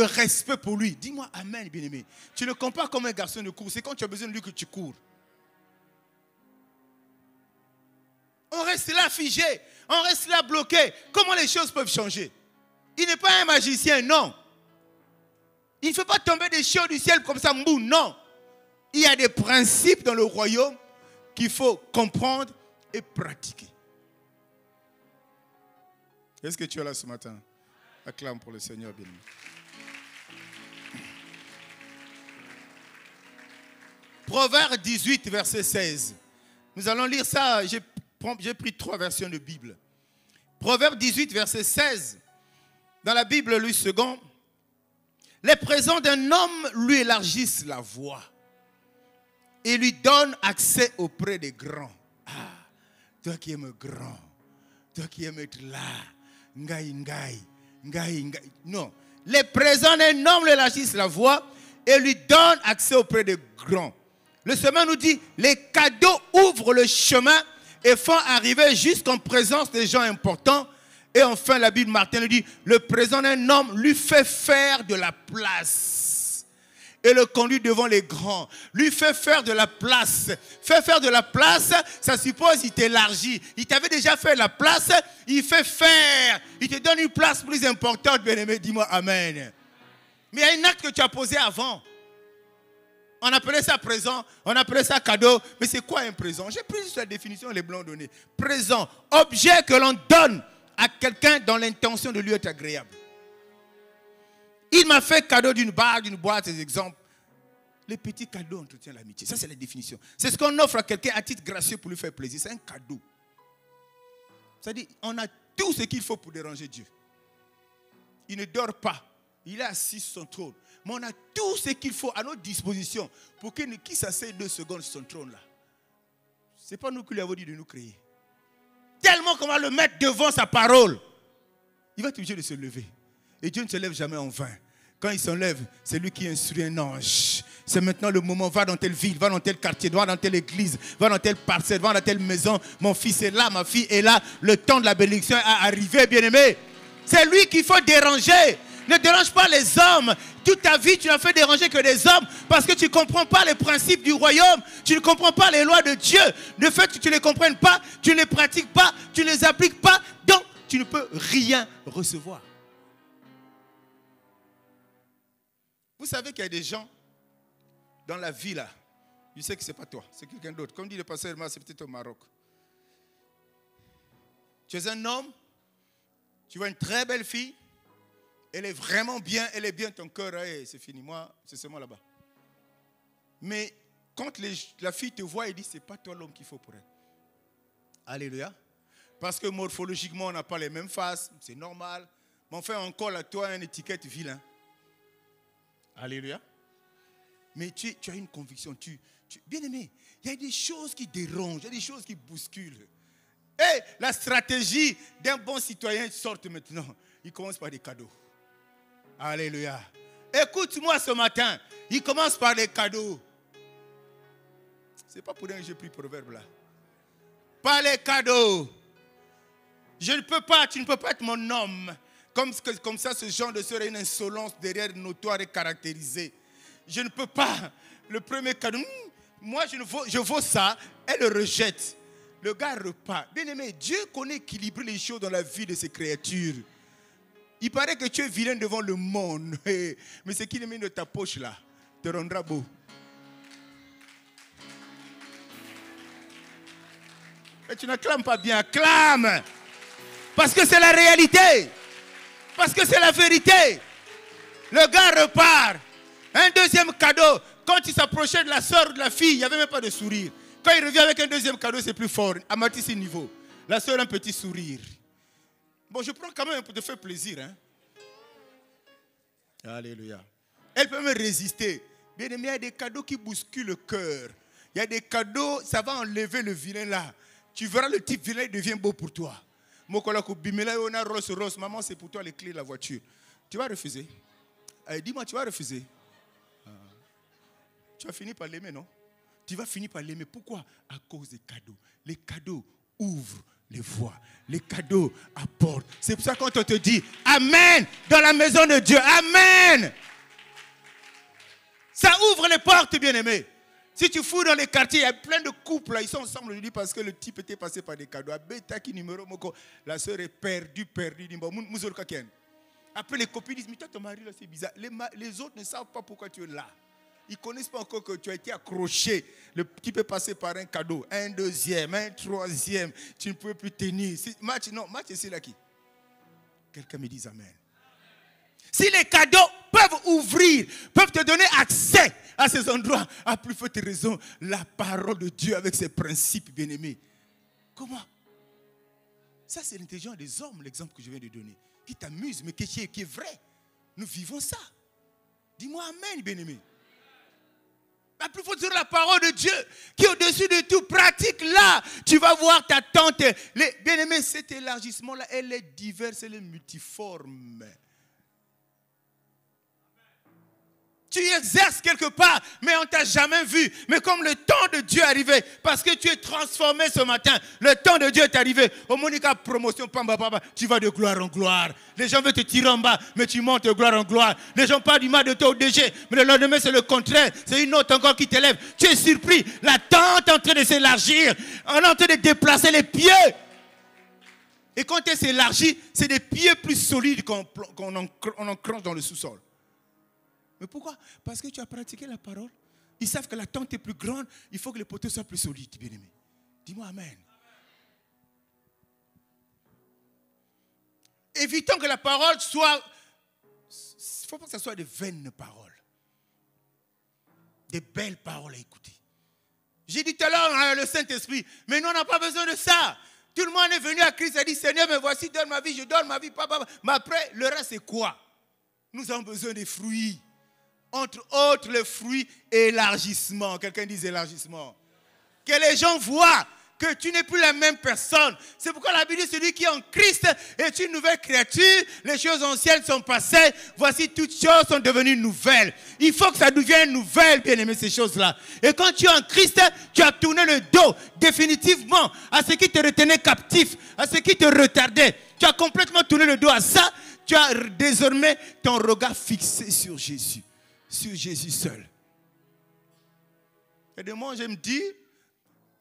respect pour lui. Dis-moi amen, bien-aimé. Tu ne cours pas comme un garçon de cours. C'est quand tu as besoin de lui que tu cours. On reste là figé. On reste là bloqué. Comment les choses peuvent changer? Il n'est pas un magicien, non. Il ne fait pas tomber des chiens du ciel comme ça, mbou, non. Il y a des principes dans le royaume qu'il faut comprendre et pratiquer. Est-ce que tu es là ce matin? Acclame pour le Seigneur béni. Proverbe 18, verset 16. Nous allons lire ça. J'ai pris 3 versions de Bible. Proverbe 18, verset 16. Dans la Bible, Louis II, les présents d'un homme lui élargissent la voie et lui donnent accès auprès des grands. Ah, toi qui aimes grand, toi qui aimes être là, ngai. Non, les présents d'un homme lui élargissent la voie et lui donnent accès auprès des grands. Le sermon nous dit, les cadeaux ouvrent le chemin et font arriver jusqu'en présence des gens importants. Et enfin, la Bible Martin nous dit, le présent d'un homme lui fait faire de la place. Et le conduit devant les grands. Lui fait faire de la place. Fait faire de la place, ça suppose qu'il t'élargit. Il t'avait déjà fait la place, il fait faire. Il te donne une place plus importante, bien-aimé. Dis-moi amen. Mais il y a un acte que tu as posé avant. On appelait ça présent, on appelait ça cadeau. Mais c'est quoi un présent? J'ai pris juste la définition, les blancs donnés. Présent, objet que l'on donne à quelqu'un dans l'intention de lui être agréable. Il m'a fait cadeau d'une bague, d'une boîte, ces exemples. Les petits cadeaux entretiennent l'amitié. Ça, c'est la définition. C'est ce qu'on offre à quelqu'un à titre gracieux pour lui faire plaisir. C'est un cadeau. C'est-à-dire, on a tout ce qu'il faut pour déranger Dieu. Il ne dort pas. Il est assis sur son trône. Mais on a tout ce qu'il faut à notre disposition pour qu'il s'asseye 2 secondes sur son trône là. Ce n'est pas nous qui lui avons dit de nous créer. Tellement qu'on va le mettre devant sa parole. Il va être obligé de se lever. Et Dieu ne se lève jamais en vain. Quand il s'enlève, c'est lui qui instruit un ange. C'est maintenant le moment. Va dans telle ville, va dans tel quartier, va dans telle église, va dans telle parcelle, va dans telle maison. Mon fils est là, ma fille est là. Le temps de la bénédiction est arrivé, bien-aimé. C'est lui qu'il faut déranger. Ne dérange pas les hommes. Toute ta vie, tu n'as fait déranger que des hommes parce que tu ne comprends pas les principes du royaume. Tu ne comprends pas les lois de Dieu. Le fait que tu ne les comprennes pas, tu ne les pratiques pas, tu ne les appliques pas, donc tu ne peux rien recevoir. Vous savez qu'il y a des gens dans la vie là. Je sais que ce n'est pas toi, c'est quelqu'un d'autre. Comme dit le pasteur Elma, c'est peut-être au Maroc. Tu es un homme, tu vois une très belle fille. Elle est vraiment bien, elle est bien, ton cœur, hey, c'est fini, moi, c'est seulement là-bas. Mais quand la fille te voit, elle dit, c'est pas toi l'homme qu'il faut pour elle. Alléluia. Parce que morphologiquement, on n'a pas les mêmes faces, c'est normal. Mais enfin, on colle à toi une étiquette vilain. Alléluia. Mais tu as une conviction. Bien aimé, il y a des choses qui dérangent, il y a des choses qui bousculent. Et la stratégie d'un bon citoyen sort maintenant. Il commence par des cadeaux. Alléluia. Écoute-moi ce matin. Il commence par des cadeaux. Ce n'est pas pour rien que j'ai pris le proverbe là. Par les cadeaux. Tu ne peux pas être mon homme. Comme ça, ce genre de serait une insolence derrière notoire et caractérisée. Je ne peux pas. Le premier cadeau, moi je vaux ça, elle le rejette. Le gars repart. Bien aimé, Dieu connaît équilibrer les choses dans la vie de ses créatures. Il paraît que tu es vilain devant le monde. Mais ce qu'il met de ta poche là te rendra beau. Et tu n'acclames pas bien, acclame. Parce que c'est la réalité. Parce que c'est la vérité. Le gars repart. Un deuxième cadeau. Quand il s'approchait de la soeur ou de la fille, il n'y avait même pas de sourire. Quand il revient avec un deuxième cadeau, c'est plus fort. Amorti niveau. La soeur, un petit sourire. Bon, je prends quand même pour te faire plaisir. Hein? Alléluia. Elle peut même résister. Bien aimé, il y a des cadeaux qui bousculent le cœur. Il y a des cadeaux, ça va enlever le vilain là. Tu verras le type vilain, il devient beau pour toi. Maman, c'est pour toi les clés de la voiture. Tu vas refuser. Dis-moi, tu vas refuser. Tu vas finir par l'aimer, non? Tu vas finir par l'aimer. Pourquoi? À cause des cadeaux. Les cadeaux ouvrent les voies. Les cadeaux apportent. C'est pour ça quand on te dit Amen dans la maison de Dieu. Amen. Ça ouvre les portes, bien-aimés. Si tu fouilles dans les quartiers, il y a plein de couples, là, ils sont ensemble aujourd'hui parce que le type était passé par des cadeaux. La soeur est perdue. Après, les copines disent, mais toi, ton mari, là, c'est bizarre. Les autres ne savent pas pourquoi tu es là. Ils ne connaissent pas encore que tu as été accroché. Le type est passé par un cadeau, un deuxième, un troisième. Tu ne peux plus tenir. Match, c'est là qui? Quelqu'un me dit Amen. Si les cadeaux peuvent ouvrir, peuvent te donner accès à ces endroits, à plus forte raison, la parole de Dieu avec ses principes, bien-aimés. Comment? Ça, c'est l'intelligence des hommes, l'exemple que je viens de donner, qui t'amuse, mais qui est vrai. Nous vivons ça. Dis-moi Amen, bien-aimé. La plus forte, c'est la parole de Dieu, qui est au-dessus de tout. Pratique là. Tu vas voir ta tante. Bien-aimé, cet élargissement-là, elle est diverse, elle est multiforme. Tu exerces quelque part, mais on ne t'a jamais vu. Mais comme le temps de Dieu est arrivé, parce que tu es transformé ce matin, le temps de Dieu est arrivé. Au Monica promotion, tu vas de gloire en gloire. Les gens veulent te tirer en bas, mais tu montes de gloire en gloire. Les gens parlent du mal de toi au DG, mais le lendemain c'est le contraire. C'est une autre encore qui t'élève. Tu es surpris. La tente est en train de s'élargir. On est en train de déplacer les pieds. Et quand elle s'élargit, c'est des pieds plus solides qu'on encranche dans le sous-sol. Mais pourquoi? Parce que tu as pratiqué la parole. Ils savent que la tente est plus grande. Il faut que les poteaux soient plus solides, bien-aimés. Dis-moi Amen. Évitons que la parole soit... Il ne faut pas que ce soit des vaines paroles. Des belles paroles à écouter. J'ai dit tout à l'heure, le Saint-Esprit, mais nous on n'a pas besoin de ça. Tout le monde est venu à Christ et a dit, Seigneur, me voici, donne ma vie, je donne ma vie. Mais après, le reste c'est quoi? Nous avons besoin des fruits. Entre autres, le fruit élargissement. Quelqu'un dit élargissement. Que les gens voient que tu n'es plus la même personne. C'est pourquoi la Bible dit, celui qui est en Christ est une nouvelle créature. Les choses anciennes sont passées. Voici, toutes choses sont devenues nouvelles. Il faut que ça devienne nouvelle, bien aimé, ces choses-là. Et quand tu es en Christ, tu as tourné le dos définitivement à ce qui te retenait captif, à ce qui te retardait. Tu as complètement tourné le dos à ça. Tu as désormais ton regard fixé sur Jésus. Sur Jésus seul. Et de moi, je me dis,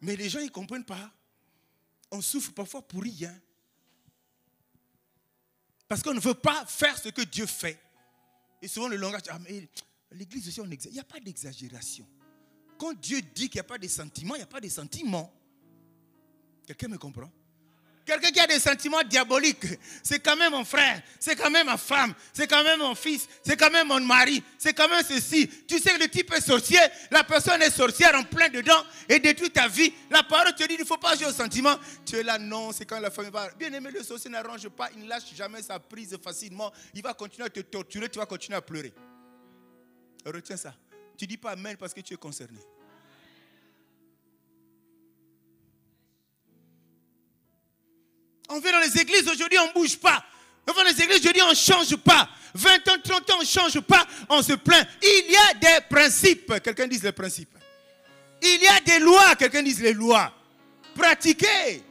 mais les gens, ils ne comprennent pas. On souffre parfois pour rien. Parce qu'on ne veut pas faire ce que Dieu fait. Et souvent, le langage, l'église aussi, il n'y a pas d'exagération. Quand Dieu dit qu'il n'y a pas de sentiments, il n'y a pas de sentiments. Quelqu'un me comprend? Quelqu'un qui a des sentiments diaboliques, c'est quand même mon frère, c'est quand même ma femme, c'est quand même mon fils, c'est quand même mon mari, c'est quand même ceci. Tu sais que le type est sorcier, la personne est sorcière en plein dedans et détruit ta vie. La parole te dit, il ne faut pas jouer aux sentiments. Tu es là, non, c'est quand la femme va. Bien aimé, le sorcier n'arrange pas, il ne lâche jamais sa prise facilement. Il va continuer à te torturer, tu vas continuer à pleurer. Retiens ça. Tu ne dis pas amen parce que tu es concerné. On vient dans les églises, aujourd'hui on ne bouge pas. On va dans les églises, aujourd'hui on ne change pas. 20 ans, 30 ans, on ne change pas, on se plaint. Il y a des principes, quelqu'un dise les principes. Il y a des lois, quelqu'un dise les lois. Pratiquez.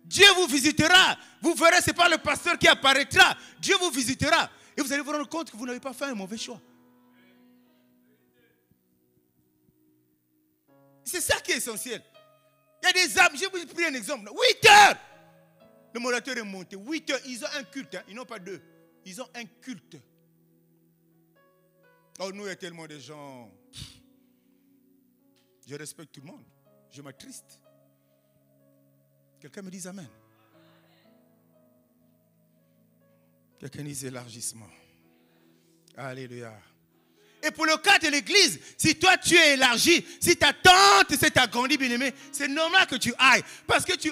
Dieu vous visitera. Vous verrez, ce n'est pas le pasteur qui apparaîtra. Dieu vous visitera. Et vous allez vous rendre compte que vous n'avez pas fait un mauvais choix. C'est ça qui est essentiel. Il y a des âmes, je vais vous prendre un exemple. 8 heures. Le modérateur est monté. 8 heures, ils ont un culte. Hein. Ils n'ont pas deux. Ils ont un culte. Oh, nous, il y a tellement de gens. Je respecte tout le monde. Je m'attriste. Quelqu'un me dit amen. Quelqu'un dit élargissement. Alléluia. Et pour le cas de l'église, si toi tu es élargi, si ta tente s'est agrandie, bien-aimé, c'est normal que tu ailles. Parce que tu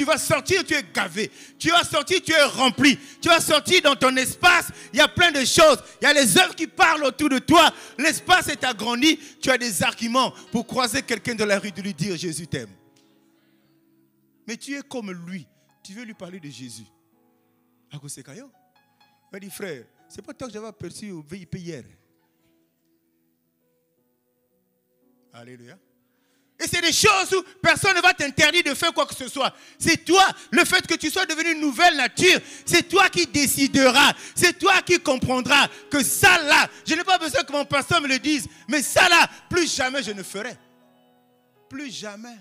vas sortir, tu es gavé. Tu vas sortir, tu es rempli. Tu vas sortir dans ton espace, il y a plein de choses. Il y a les œuvres qui parlent autour de toi. L'espace est agrandi. Tu as des arguments pour croiser quelqu'un dans la rue de lui dire Jésus t'aime. Mais tu es comme lui. Tu veux lui parler de Jésus. Il m'a dit frère, c'est pas toi que j'avais aperçu au VIP hier. Alléluia. Et c'est des choses où personne ne va t'interdire de faire quoi que ce soit. C'est toi, le fait que tu sois devenu une nouvelle nature, c'est toi qui décideras. C'est toi qui comprendras que ça là, je n'ai pas besoin que mon pasteur me le dise, mais ça là, plus jamais je ne ferai. Plus jamais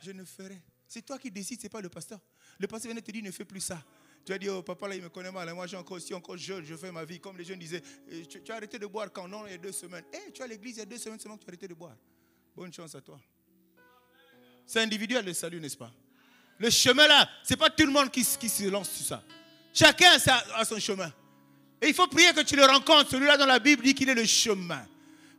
je ne ferai. C'est toi qui décides, ce n'est pas le pasteur. Le pasteur vient te dire, ne fais plus ça. Tu as dit, oh papa là, il me connaît mal. Moi, je suis encore jeune, je fais ma vie. Comme les jeunes disaient, tu as arrêté de boire quand? Non, il y a 2 semaines. Tu es à l'église, il y a 2 semaines seulement que tu as arrêté de boire. Bonne chance à toi. C'est individuel le salut, n'est-ce pas? Le chemin là, ce n'est pas tout le monde qui se lance sur ça. Chacun a son chemin. Et il faut prier que tu le rencontres. Celui-là dans la Bible dit qu'il est le chemin.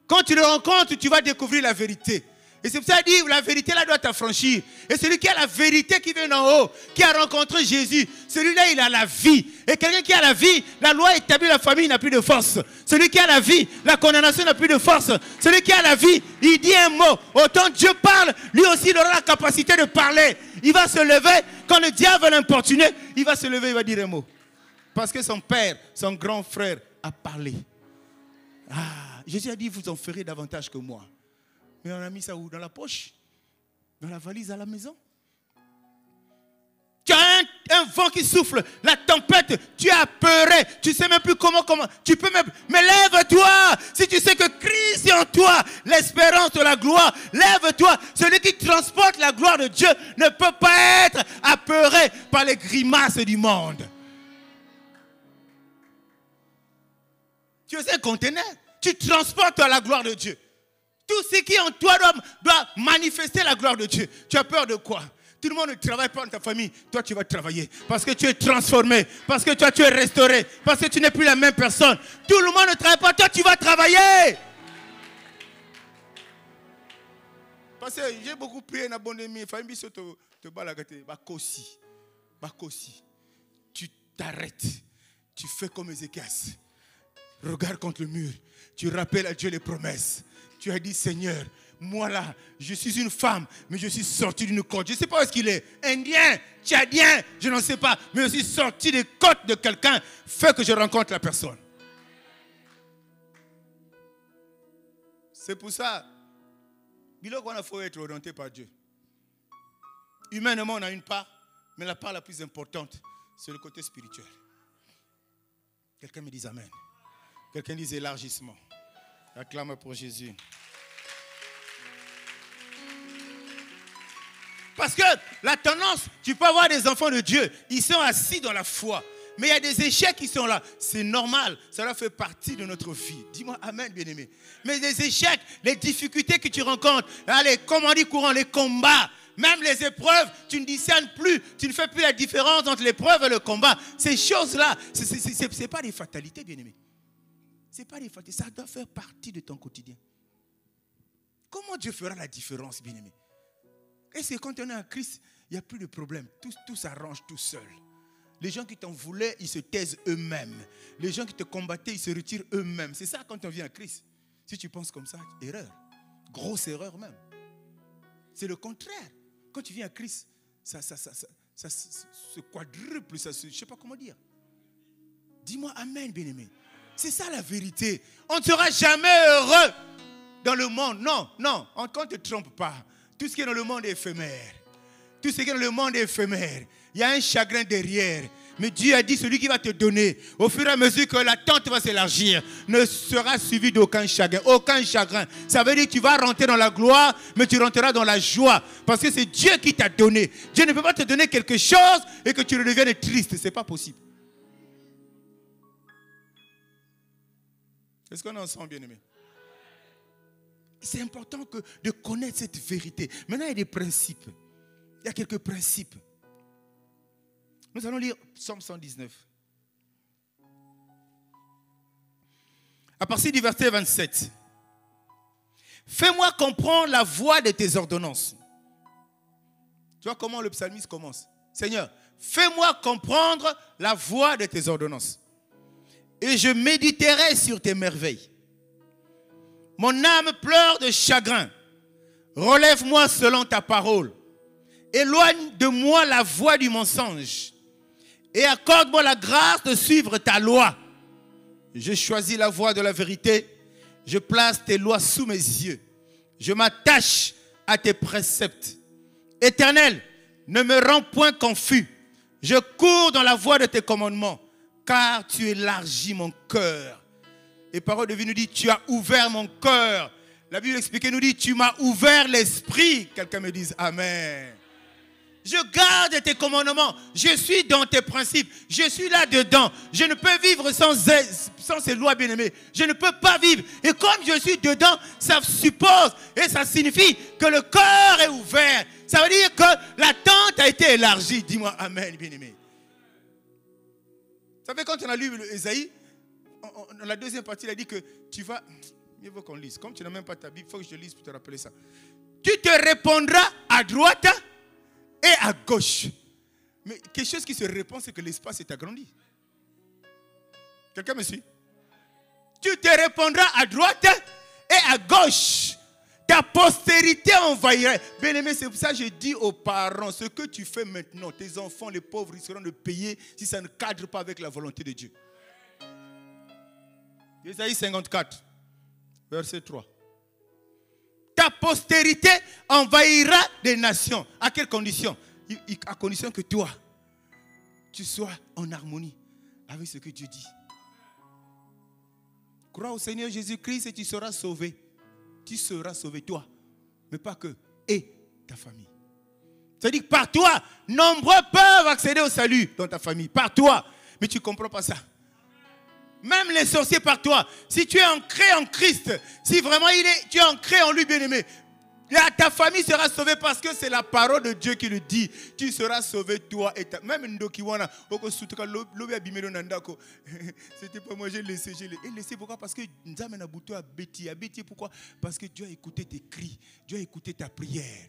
Quand tu le rencontres, tu vas découvrir la vérité. Et c'est pour ça qu'il dit, la vérité là doit t'affranchir. Et celui qui a la vérité qui vient d'en haut, qui a rencontré Jésus, celui-là il a la vie. Et quelqu'un qui a la vie, la loi établit la famille n'a plus de force. Celui qui a la vie, la condamnation n'a plus de force. Celui qui a la vie, il dit un mot. Autant Dieu parle, lui aussi il aura la capacité de parler. Il va se lever, quand le diable va l'importuner, il va se lever, il va dire un mot. Parce que son père, son grand frère a parlé. Ah, Jésus a dit, vous en ferez davantage que moi. Mais on a mis ça où? Dans la poche? Dans la valise à la maison? Tu as un vent qui souffle, la tempête, tu es apeuré, tu ne sais même plus comment, tu peux même, mais lève-toi, si tu sais que Christ est en toi, l'espérance de la gloire, lève-toi, celui qui transporte la gloire de Dieu ne peut pas être apeuré par les grimaces du monde. Tu es un conteneur, tu transportes la gloire de Dieu. Tout ce qui est en toi doit manifester la gloire de Dieu. Tu as peur de quoi? Tout le monde ne travaille pas dans ta famille. Toi, tu vas travailler. Parce que tu es transformé. Parce que toi, tu es restauré. Parce que tu n'es plus la même personne. Tout le monde ne travaille pas. Toi, tu vas travailler. Parce que j'ai beaucoup prié dans mon ami. Bakosi. Tu t'arrêtes. Tu fais comme Ézéchias. Regarde contre le mur. Tu rappelles à Dieu les promesses. Tu as dit, Seigneur, moi là, je suis une femme, mais je suis sorti d'une côte. Je ne sais pas où est-ce qu'il est. Indien, tchadien, je n'en sais pas. Mais je suis sorti des côtes de quelqu'un. Fait que je rencontre la personne. C'est pour ça, il faut être orienté par Dieu. Humainement, on a une part, mais la part la plus importante, c'est le côté spirituel. Quelqu'un me dit amen. Quelqu'un dit élargissement. Acclame pour Jésus. Parce que la tendance, tu peux avoir des enfants de Dieu, ils sont assis dans la foi. Mais il y a des échecs qui sont là. C'est normal, ça fait partie de notre vie. Dis-moi amen, bien-aimé. Mais les échecs, les difficultés que tu rencontres, les commandes courants, les combats, même les épreuves, tu ne discernes plus, tu ne fais plus la différence entre l'épreuve et le combat. Ces choses-là, ce n'est pas des fatalités, bien-aimé. Ce n'est pas des fatalités, ça doit faire partie de ton quotidien. Comment Dieu fera la différence, bien-aimé? Est-ce que quand on est en Christ, il n'y a plus de problème? Tout s'arrange tout seul. Les gens qui t'en voulaient, ils se taisent eux-mêmes. Les gens qui te combattaient, ils se retirent eux-mêmes. C'est ça quand on vient à Christ. Si tu penses comme ça, erreur. Grosse erreur même. C'est le contraire. Quand tu viens à Christ, ça se quadruple, je ne sais pas comment dire. Dis-moi amen, bien-aimé. C'est ça la vérité. On ne sera jamais heureux dans le monde. Non, non, on ne te trompe pas. Tout ce qui est dans le monde est éphémère. Tout ce qui est dans le monde est éphémère. Il y a un chagrin derrière. Mais Dieu a dit, celui qui va te donner, au fur et à mesure que la tente va s'élargir, ne sera suivi d'aucun chagrin. Aucun chagrin. Ça veut dire que tu vas rentrer dans la gloire, mais tu rentreras dans la joie. Parce que c'est Dieu qui t'a donné. Dieu ne peut pas te donner quelque chose et que tu redeviennes triste. Ce n'est pas possible. Est-ce qu'on est ensemble, bien-aimés? C'est important de connaître cette vérité. Maintenant, il y a des principes. Il y a quelques principes. Nous allons lire Psaume 119. À partir du verset 27. Fais-moi comprendre la voie de tes ordonnances. Tu vois comment le psalmiste commence? Seigneur, fais-moi comprendre la voie de tes ordonnances. Et je méditerai sur tes merveilles. Mon âme pleure de chagrin. Relève-moi selon ta parole. Éloigne de moi la voie du mensonge. Et accorde-moi la grâce de suivre ta loi. Je choisis la voie de la vérité. Je place tes lois sous mes yeux. Je m'attache à tes préceptes. Éternel, ne me rends point confus. Je cours dans la voie de tes commandements. Car tu élargis mon cœur. Et parole de vie nous dit, tu as ouvert mon cœur. La Bible expliquée nous dit, tu m'as ouvert l'esprit. Quelqu'un me dise amen. Je garde tes commandements. Je suis dans tes principes. Je suis là-dedans. Je ne peux vivre sans ces lois bien-aimées. Je ne peux pas vivre. Et comme je suis dedans, ça suppose et ça signifie que le cœur est ouvert. Ça veut dire que la tente a été élargie. Dis-moi amen, bien-aimé. Vous savez, quand on a lu Ésaïe, dans la deuxième partie, il a dit que tu vas... Mieux vaut qu'on lise. Comme tu n'as même pas ta Bible, il faut que je te lise pour te rappeler ça. Tu te répondras à droite et à gauche. Mais quelque chose qui se répond, c'est que l'espace est agrandi. Quelqu'un me suit? Tu te répondras à droite et à gauche. Ta postérité envahira. Bien-aimé, c'est pour ça que je dis aux parents, ce que tu fais maintenant, tes enfants, les pauvres, risqueront de payer si ça ne cadre pas avec la volonté de Dieu. Ésaïe 54, verset 3. Ta postérité envahira des nations. À quelle condition? À condition que toi, tu sois en harmonie avec ce que Dieu dit. Crois au Seigneur Jésus-Christ et tu seras sauvé. Tu seras sauvé, toi. Mais pas que. Et ta famille. C'est-à-dire que par toi, nombreux peuvent accéder au salut dans ta famille. Par toi. Mais tu ne comprends pas ça. Même les sorciers par toi. Si tu es ancré en Christ, si vraiment tu es ancré en lui, bien-aimé, ta famille sera sauvée parce que c'est la parole de Dieu qui le dit. Tu seras sauvé, toi et ta... Même Ndokiwana, c'était pas moi, j'ai laissé. Et laissé pourquoi? Parce que Nzamena Bouto a bêti. Pourquoi? Parce que Dieu a écouté tes cris. Dieu a écouté ta prière.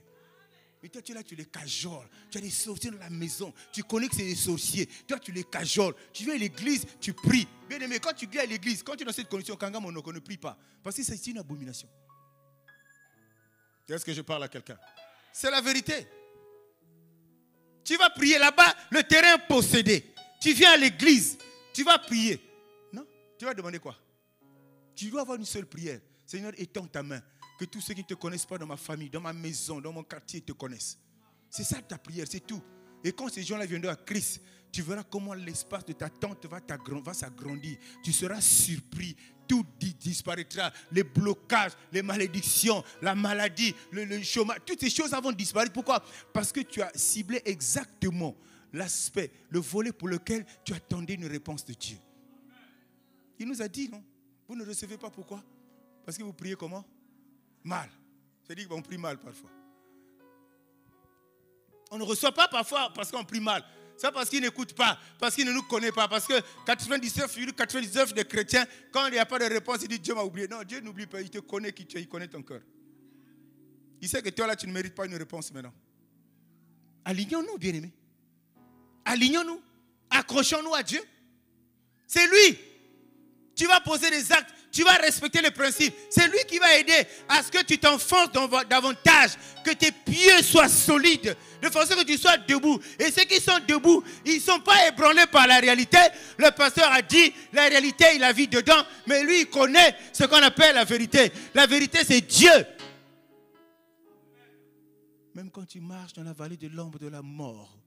Et toi, tu es là, tu les cajoles. Tu as des sorciers dans la maison. Tu connais que c'est des sorciers. Toi, tu les cajoles. Tu viens à l'église, tu pries. Bien aimé, quand tu viens à l'église, quand tu es dans cette condition, on ne prie pas. Parce que c'est une abomination. Est-ce que je parle à quelqu'un? C'est la vérité. Tu vas prier là-bas, le terrain est possédé. Tu viens à l'église, tu vas prier. Non? Tu vas demander quoi? Tu dois avoir une seule prière. Seigneur, étends ta main. Que tous ceux qui ne te connaissent pas dans ma famille, dans ma maison, dans mon quartier te connaissent. C'est ça ta prière, c'est tout. Et quand ces gens-là viendront à Christ, tu verras comment l'espace de ta tente va s'agrandir. Tu seras surpris. Tout disparaîtra. Les blocages, les malédictions, la maladie, le chômage. Toutes ces choses vont disparaître. Pourquoi? Parce que tu as ciblé exactement l'aspect, le volet pour lequel tu attendais une réponse de Dieu. Il nous a dit, non? Vous ne recevez pas pourquoi? Parce que vous priez comment? Mal. C'est-à-dire qu'on prie mal parfois. On ne reçoit pas parfois parce qu'on prie mal. C'est parce qu'ils n'écoutent pas, parce qu'ils ne nous connaissent pas, parce que 99 des chrétiens, quand il n'y a pas de réponse, ils disent Dieu m'a oublié. Non, Dieu n'oublie pas, il te connaît qui tu es, il connaît ton cœur. Il sait que toi là, tu ne mérites pas une réponse maintenant. Alignons-nous, bien-aimés. Alignons-nous. Accrochons-nous à Dieu. C'est lui. Tu vas poser des actes. tu vas respecter les principes. C'est lui qui va aider à ce que tu t'enfonces davantage, que tes pieds soient solides, de façon que tu sois debout. Et ceux qui sont debout, ils ne sont pas ébranlés par la réalité. Le pasteur a dit, la réalité, il a vie dedans, mais lui, il connaît ce qu'on appelle la vérité. La vérité, c'est Dieu. Même quand tu marches dans la vallée de l'ombre de la mort,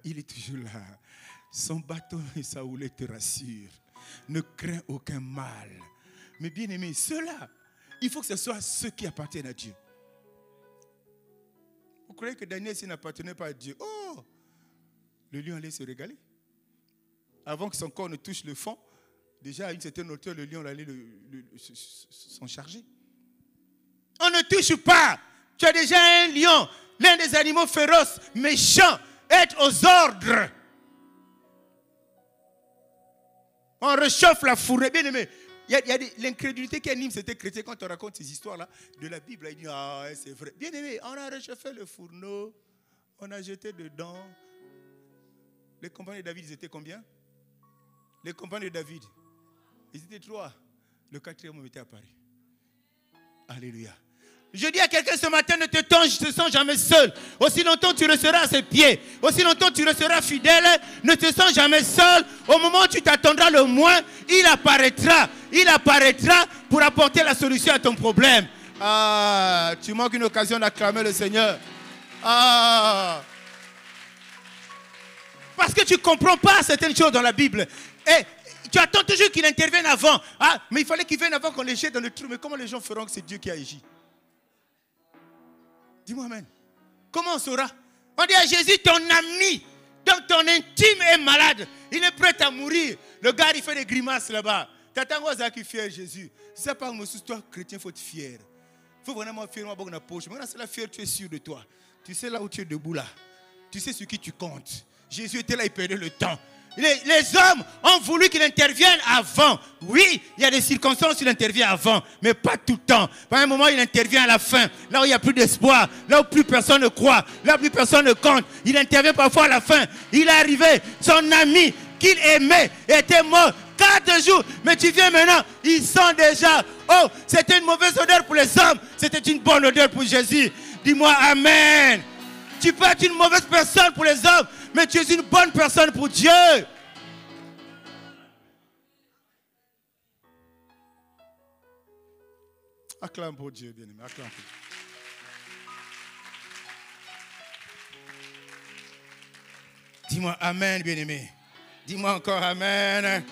il est toujours là. Son bâton et sa houlette te rassurent. Ne crains aucun mal. Mais bien aimé, ceux-là, il faut que ce soit ceux qui appartiennent à Dieu. Vous croyez que Daniel, s'il n'appartenait pas à Dieu, le lion allait se régaler. Avant que son corps ne touche le fond, déjà à une certaine hauteur, le lion allait s'en charger. On ne touche pas. Tu as déjà un lion, l'un des animaux féroces, méchants, être aux ordres. On réchauffe la fourrée. Bien aimé, il y a l'incrédulité qui anime ces chrétiens quand on raconte ces histoires-là de la Bible. Il dit, c'est vrai. Bien aimé, on a réchauffé le fourneau, on a jeté dedans. Les compagnons de David, ils étaient combien? Les compagnons de David, ils étaient 3. Le 4e homme était apparu. Alléluia. Je dis à quelqu'un ce matin, ne te sens jamais seul. Aussi longtemps tu resteras à ses pieds, aussi longtemps tu resteras fidèle, ne te sens jamais seul. Au moment où tu t'attendras le moins, il apparaîtra. Il apparaîtra pour apporter la solution à ton problème. Tu manques une occasion d'acclamer le Seigneur. Parce que tu ne comprends pas certaines choses dans la Bible. Et tu attends toujours qu'il intervienne avant. Mais il fallait qu'il vienne avant qu'on les jette dans le trou. Mais comment les gens feront que c'est Dieu qui a agi? Dis-moi amen. Comment on saura? On dit à Jésus, ton ami, donc ton intime est malade. Il est prêt à mourir. Le gars, il fait des grimaces là-bas. T'attends quoi ça qui fier Jésus? Si c'est pas toi, chrétien, il faut être fier. Il faut vraiment fier dans la poche. Maintenant, c'est la fière, tu es sûr de toi. Tu sais là où tu es debout là. Tu sais sur qui tu comptes. Jésus était là, il perdait le temps. Les hommes ont voulu qu'il intervienne avant. Oui, il y a des circonstances où il intervient avant, mais pas tout le temps. Par un moment, il intervient à la fin, là où il n'y a plus d'espoir, là où plus personne ne croit, là où plus personne ne compte. Il intervient parfois à la fin. Il est arrivé, son ami qu'il aimait était mort 4 jours. Mais tu viens maintenant, il sent déjà. Oh, c'était une mauvaise odeur pour les hommes, c'était une bonne odeur pour Jésus. Dis-moi amen. Tu peux être une mauvaise personne pour les hommes, mais tu es une bonne personne pour Dieu. Acclame pour Dieu, bien-aimé. Acclame pour Dieu. Dis-moi amen, bien-aimé. Dis-moi encore amen.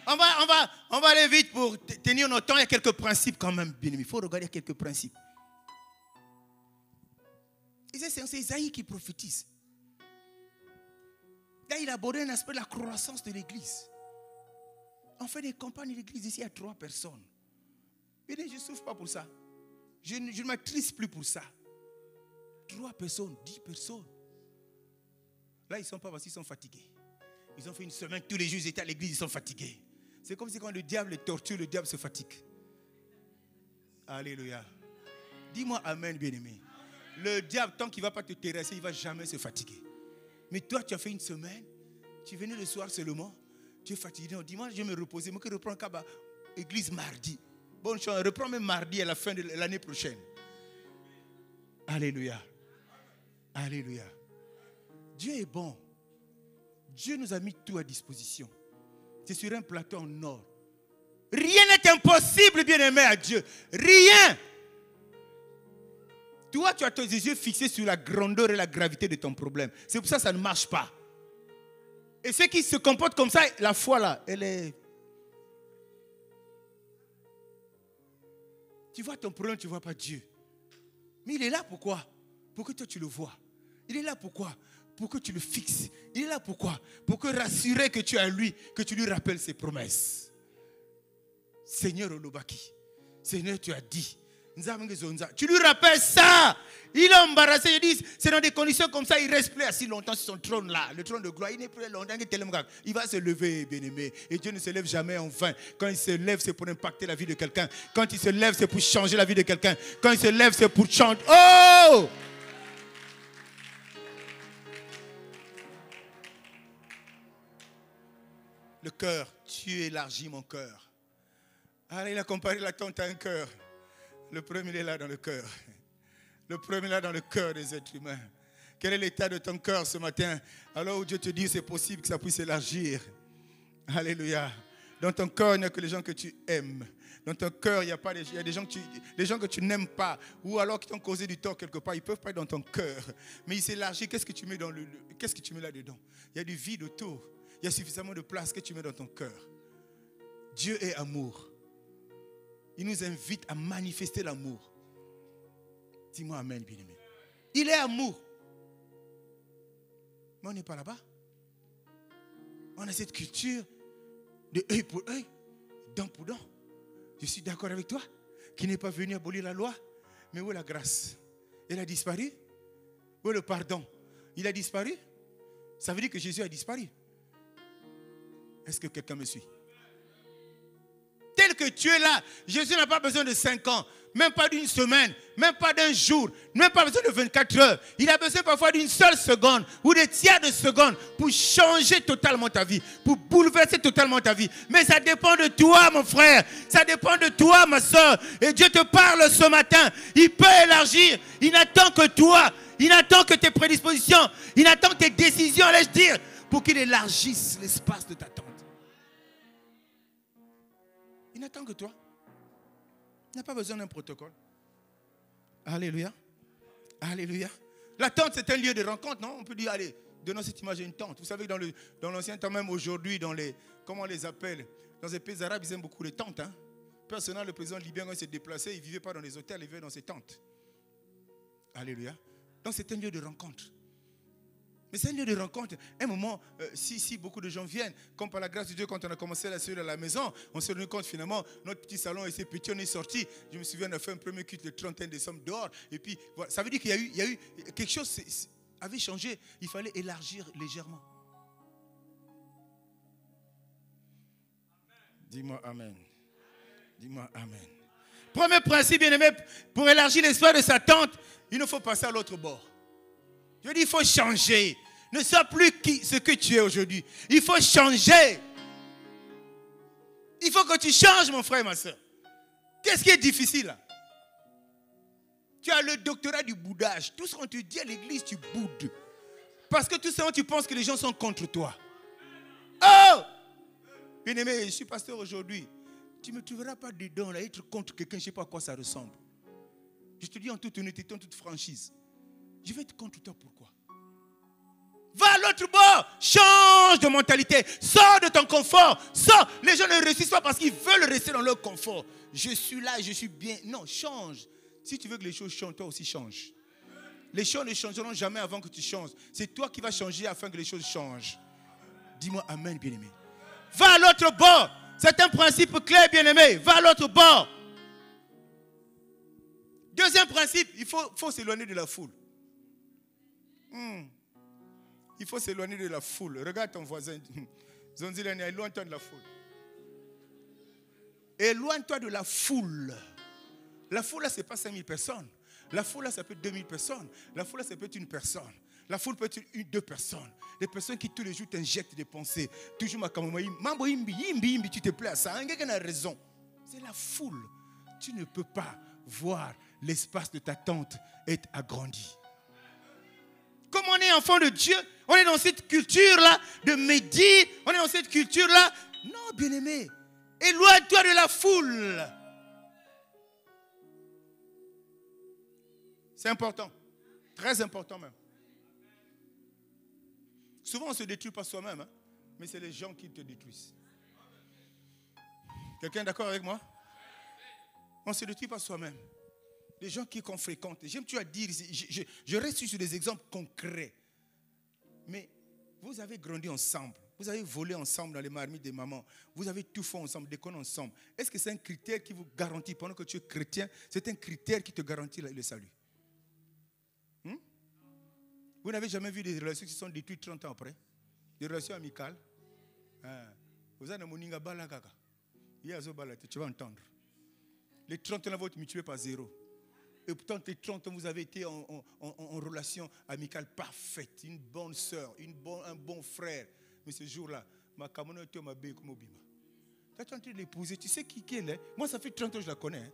On va aller vite pour tenir notre temps. Il y a quelques principes quand même, bien-aimé. Il faut regarder quelques principes. C'est Isaïe qui prophétise. Là, il a abordé un aspect de la croissance de l'église. On fait des campagnes de l'église ici à 3 personnes. Je ne souffre pas pour ça. Je ne m'attriste plus pour ça. 3 personnes, 10 personnes. Là, ils ne sont pas parce qu'ils sont fatigués. Ils ont fait une semaine, tous les jours, ils étaient à l'église, ils sont fatigués. C'est comme si quand le diable les torture, le diable se fatigue. Alléluia. Dis-moi amen, bien-aimé. Le diable, tant qu'il ne va pas te terrasser, il ne va jamais se fatiguer. Mais toi, tu as fait une semaine, tu venais le soir seulement, tu es fatigué. Dimanche, je vais me reposer. Je vais reprendre l'église mardi. Bonne chance, reprends même mardi à la fin de l'année prochaine. Alléluia. Alléluia. Dieu est bon. Dieu nous a mis tout à disposition. C'est sur un plateau en or. Rien n'est impossible, bien-aimé à Dieu. Rien. Toi, tu as tes yeux fixés sur la grandeur et la gravité de ton problème. C'est pour ça que ça ne marche pas. Et ceux qui se comportent comme ça, la foi là, elle est... Tu vois ton problème, tu ne vois pas Dieu. Mais il est là pourquoi? Pour que toi tu le vois. Il est là pourquoi? Pour que tu le fixes. Il est là pourquoi? Pour que rassurer que tu es à lui, que tu lui rappelles ses promesses. Seigneur Olobaki, Seigneur, tu as dit. Tu lui rappelles ça. Il est embarrassé. Il dit, c'est dans des conditions comme ça, il reste plus assis longtemps sur son trône là. Le trône de gloire, il n'est plus longtemps. Il va se lever, bien-aimé. Et Dieu ne se lève jamais en vain. Quand il se lève, c'est pour impacter la vie de quelqu'un. Quand il se lève, c'est pour changer la vie de quelqu'un. Quand il se lève, c'est pour changer. Oh! Le cœur, tu élargis mon cœur. Alors il a comparé l'attente à un cœur. Le premier il est là dans le cœur. Le premier est là dans le cœur des êtres humains. Quel est l'état de ton cœur ce matin? Alors où Dieu te dit c'est possible que ça puisse élargir. Alléluia. Dans ton cœur, il n'y a que les gens que tu aimes. Dans ton cœur, il y a des gens que tu n'aimes pas. Ou alors qui t'ont causé du tort quelque part. Ils ne peuvent pas être dans ton cœur. Mais il s'élargit. Qu'est-ce que tu mets qu'est-ce que tu mets là-dedans? Il y a du vide autour. Il y a suffisamment de place que tu mets dans ton cœur. Dieu est amour. Il nous invite à manifester l'amour. Dis-moi amen, bien-aimé. Il est amour. Mais on n'est pas là-bas. On a cette culture de œil pour œil, dent pour dent. Je suis d'accord avec toi, qui n'est pas venu abolir la loi. Mais où est la grâce? Elle a disparu. Où est le pardon? Il a disparu. Ça veut dire que Jésus a disparu. Est-ce que quelqu'un me suit? Tel que tu es là, Jésus n'a pas besoin de 5 ans, même pas d'une semaine, même pas d'un jour, même pas besoin de 24 heures. Il a besoin parfois d'une seule seconde ou des tiers de seconde pour changer totalement ta vie, pour bouleverser totalement ta vie. Mais ça dépend de toi, mon frère. Ça dépend de toi, ma soeur. Et Dieu te parle ce matin. Il peut élargir. Il n'attend que toi. Il n'attend que tes prédispositions. Il n'attend que tes décisions, allais-je dire, pour qu'il élargisse l'espace de ta tente. Il n'attend que toi. Il n'a pas besoin d'un protocole. Alléluia. Alléluia. La tente, c'est un lieu de rencontre, non? On peut dire, allez, donnons cette image à une tente. Vous savez, dans l'ancien temps, même aujourd'hui, comment on les appelle? Dans les pays arabes, ils aiment beaucoup les tentes. Hein? Personnellement, le président libyen, quand il s'est déplacé, il ne vivait pas dans les hôtels, il vivait dans ses tentes. Alléluia. Donc, c'est un lieu de rencontre. Mais c'est un lieu de rencontre. Un moment, si beaucoup de gens viennent, comme par la grâce de Dieu, quand on a commencé la série à la maison, on s'est rendu compte finalement, notre petit salon était petit, on est sorti. Je me souviens, on a fait un premier culte le 31 décembre dehors. Et puis, voilà, ça veut dire qu'il y a eu quelque chose avait changé. Il fallait élargir légèrement. Dis-moi amen. Dis-moi amen. Premier principe, bien-aimé, pour élargir l'espace de sa tente, il ne faut passer à l'autre bord. Je dis, il faut changer. Ne sois plus ce que tu es aujourd'hui. Il faut changer. Il faut que tu changes, mon frère et ma soeur. Qu'est-ce qui est difficile là? Tu as le doctorat du boudage. Tout ce qu'on te dit à l'église, tu boudes. Parce que tout simplement, tu penses que les gens sont contre toi. Oh! Bien-aimé, je suis pasteur aujourd'hui. Tu ne me trouveras pas dedans, là, être contre quelqu'un, je ne sais pas à quoi ça ressemble. Je te dis en toute honnêteté, en toute franchise. Je vais être contre toi, pourquoi? Va à l'autre bord, change de mentalité, sors de ton confort, sors. Les gens ne réussissent pas parce qu'ils veulent rester dans leur confort. Je suis là, je suis bien. Non, change. Si tu veux que les choses changent, toi aussi change. Les choses ne changeront jamais avant que tu changes. C'est toi qui vas changer afin que les choses changent. Dis-moi amen, bien-aimé. Va à l'autre bord. C'est un principe clair, bien-aimé. Va à l'autre bord. Deuxième principe, il faut s'éloigner de la foule. Il faut s'éloigner de la foule. Regarde ton voisin. Zonzilani, éloigne-toi de la foule. Éloigne-toi de la foule. La foule, là, ce n'est pas 5000 personnes. La foule, là, ça peut être 2000 personnes. La foule, là, ça peut être une personne. La foule peut être deux personnes. Des personnes qui tous les jours t'injectent des pensées. Toujours ma kamamaï. Mambo imbi, tu te plais à ça. Quelqu'un a raison. C'est la foule. Tu ne peux pas voir l'espace de ta tente être agrandi. Comme on est enfant de Dieu, on est dans cette culture-là de médire, on est dans cette culture-là. Non, bien-aimé, éloigne-toi de la foule. C'est important, très important même. Souvent, on ne se détruit pas soi-même, hein, mais c'est les gens qui te détruisent. Quelqu'un est d'accord avec moi? On ne se détruit pas soi-même. Les gens qu'on fréquente. J'aime tu à dire, je reste sur des exemples concrets. Mais vous avez grandi ensemble. Vous avez volé ensemble dans les marmites des mamans. Vous avez tout fait ensemble, déconné ensemble. Est-ce que c'est un critère qui vous garantit, pendant que tu es chrétien, c'est un critère qui te garantit le salut? Vous n'avez jamais vu des relations qui se sont détruites 30 ans après? Des relations amicales? Vous avez moninga balagaka. Tu vas entendre. Les 30 ans, vous êtes mutués par 0. Et pourtant, les 30 ans, vous avez été en relation amicale parfaite. Une bonne soeur, un bon frère. Mais ce jour-là, ma kamono était ma bé comme obima. Toi, tu es en train de l'épouser. Tu sais qui elle est? Moi, ça fait 30 ans que je la connais. Hein.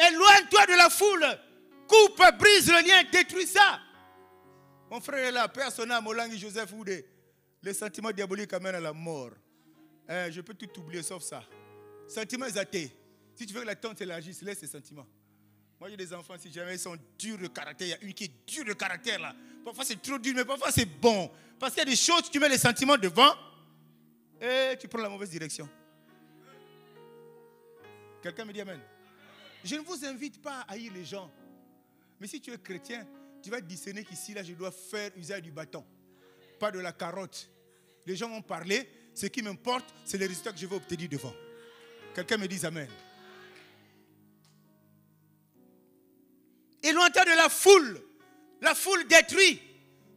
Éloigne-toi de la foule. Coupe, brise le lien, détruis ça. Mon frère est là, Père son âme, Olangi Joseph Oudé. Les sentiments diaboliques amènent à la mort. Je peux tout oublier sauf ça. Sentiments athées. Si tu veux que la tente s'élargisse, laisse ces sentiments. Moi, j'ai des enfants, si jamais ils sont durs de caractère, il y a une qui est dure de caractère là. Parfois, c'est trop dur, mais parfois, c'est bon. Parce qu'il y a des choses, tu mets les sentiments devant et tu prends la mauvaise direction. Quelqu'un me dit amen. Je ne vous invite pas à haïr les gens. Mais si tu es chrétien, tu vas discerner qu'ici, là, je dois faire usage du bâton. Pas de la carotte. Les gens vont parler. Ce qui m'importe, c'est les résultats que je vais obtenir devant. Quelqu'un me dit amen. Éloigne-toi de la foule. La foule détruit.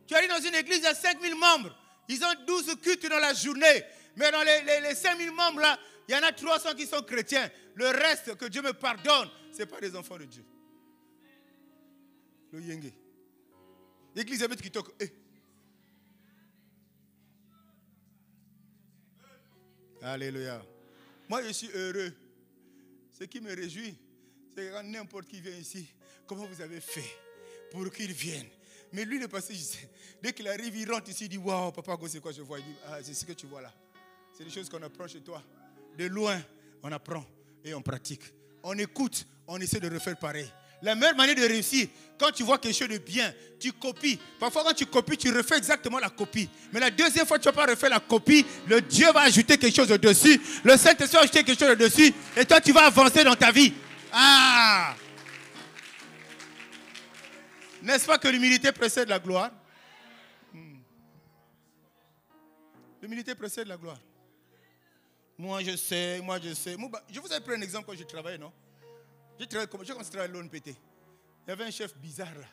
Tu arrives dans une église, il y a 5000 membres. Ils ont 12 cultes dans la journée. Mais dans les 5000 membres là, il y en a 300 qui sont chrétiens. Le reste, que Dieu me pardonne, ce n'est pas des enfants de Dieu. Le yenge. L'église est qui toque. Alléluia. Moi, je suis heureux. Ce qui me réjouit, c'est que quand n'importe qui vient ici, comment vous avez fait pour qu'il vienne? Mais lui, le passé, dès qu'il arrive, il rentre ici, il dit, waouh, papa, c'est quoi je vois? Il dit, c'est ce que tu vois là. C'est des choses qu'on apprend chez toi. De loin, on apprend et on pratique. On écoute, on essaie de refaire pareil. La meilleure manière de réussir, quand tu vois quelque chose de bien, tu copies. Parfois, quand tu copies, tu refais exactement la copie. Mais la deuxième fois, tu ne vas pas refaire la copie. Le Dieu va ajouter quelque chose dessus. Le Saint-Esprit va ajouter quelque chose dessus. Et toi, tu vas avancer dans ta vie. Ah! N'est-ce pas que l'humilité précède la gloire? L'humilité précède la gloire. Moi, je sais. Je vous avais pris un exemple quand je travaillais, non? J'ai commencé à travailler à l'ONPT. Il y avait un chef bizarre là.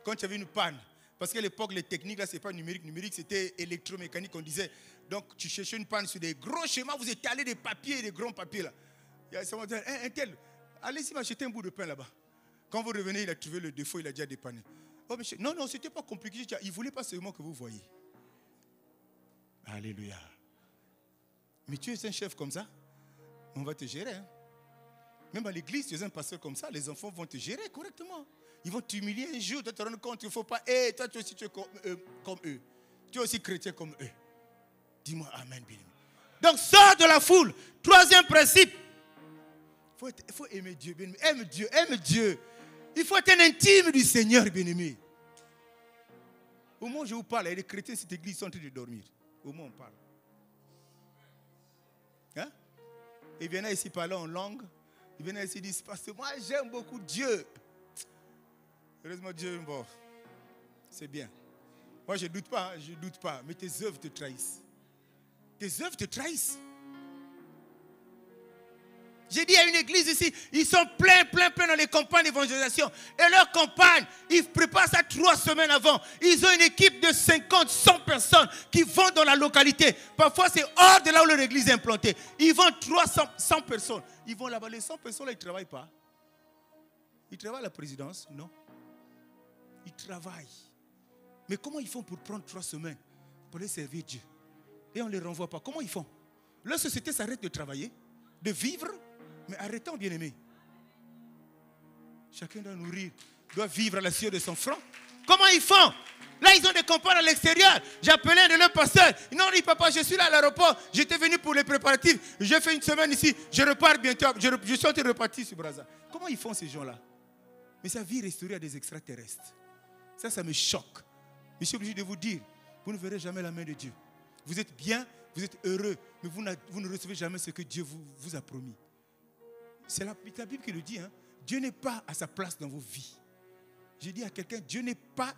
Quand il y avait une panne, parce qu'à l'époque, les techniques là, ce n'est pas numérique. Numérique, c'était électromécanique, on disait. Donc, tu cherchais une panne sur des gros schémas, vous étalez des papiers, des grands papiers là. Il y a un tel, allez-y m'acheter un bout de pain là-bas. Quand vous revenez, il a trouvé le défaut, il a déjà dépanné. Oh, monsieur, non, ce n'était pas compliqué. Il ne voulait pas seulement que vous voyez. Alléluia. Mais tu es un chef comme ça, on va te gérer. Hein? Même à l'église, tu es un pasteur comme ça, les enfants vont te gérer correctement. Ils vont t'humilier un jour, tu vas te rendre compte qu'il ne faut pas. Toi, tu es aussi comme eux. Tu es aussi chrétien comme eux. Dis-moi amen, bien aimé. Donc, sors de la foule. Troisième principe. Il faut aimer Dieu, bien aimé. Aime Dieu. Il faut être un intime du Seigneur, bien aimé. Au moment où je vous parle, les chrétiens de cette église sont en train de dormir. Au moment où on parle. Hein? Ils viennent ici parler en langue. Ils viennent ici dire, parce que moi j'aime beaucoup Dieu. Heureusement Dieu, bon, c'est bien. Moi je ne doute pas, mais tes œuvres te trahissent. Tes œuvres te trahissent. J'ai dit à une église ici, ils sont pleins dans les campagnes d'évangélisation. Et leurs campagnes, ils préparent ça 3 semaines avant. Ils ont une équipe de 50, 100 personnes qui vont dans la localité. Parfois, c'est hors de là où leur église est implantée. Ils vont 300, 100 personnes. Ils vont là-bas. Les 100 personnes, là, ils ne travaillent pas. Ils travaillent à la présidence? Non. Ils travaillent. Mais comment ils font pour prendre 3 semaines pour les servir Dieu? Et on ne les renvoie pas. Comment ils font? Leur société s'arrête de travailler, de vivre. Mais arrêtons, bien-aimés. Chacun doit vivre à la sueur de son front. Comment ils font? Là, ils ont des campagnes à l'extérieur. J'ai appelé un de leurs pasteurs. Non, dit, papa, je suis là à l'aéroport. J'étais venu pour les préparatifs. J'ai fait une semaine ici. Je repars bientôt. Je suis en train de repartir sur Brazza. Comment ils font ces gens-là? Mais sa vie est restaurée à des extraterrestres. Ça me choque. Mais je suis obligé de vous dire, vous ne verrez jamais la main de Dieu. Vous êtes bien, vous êtes heureux, mais vous ne recevez jamais ce que Dieu vous a promis. C'est la Bible qui le dit. Hein? Dieu n'est pas à sa place dans vos vies. J'ai dit à quelqu'un, Dieu n'est pas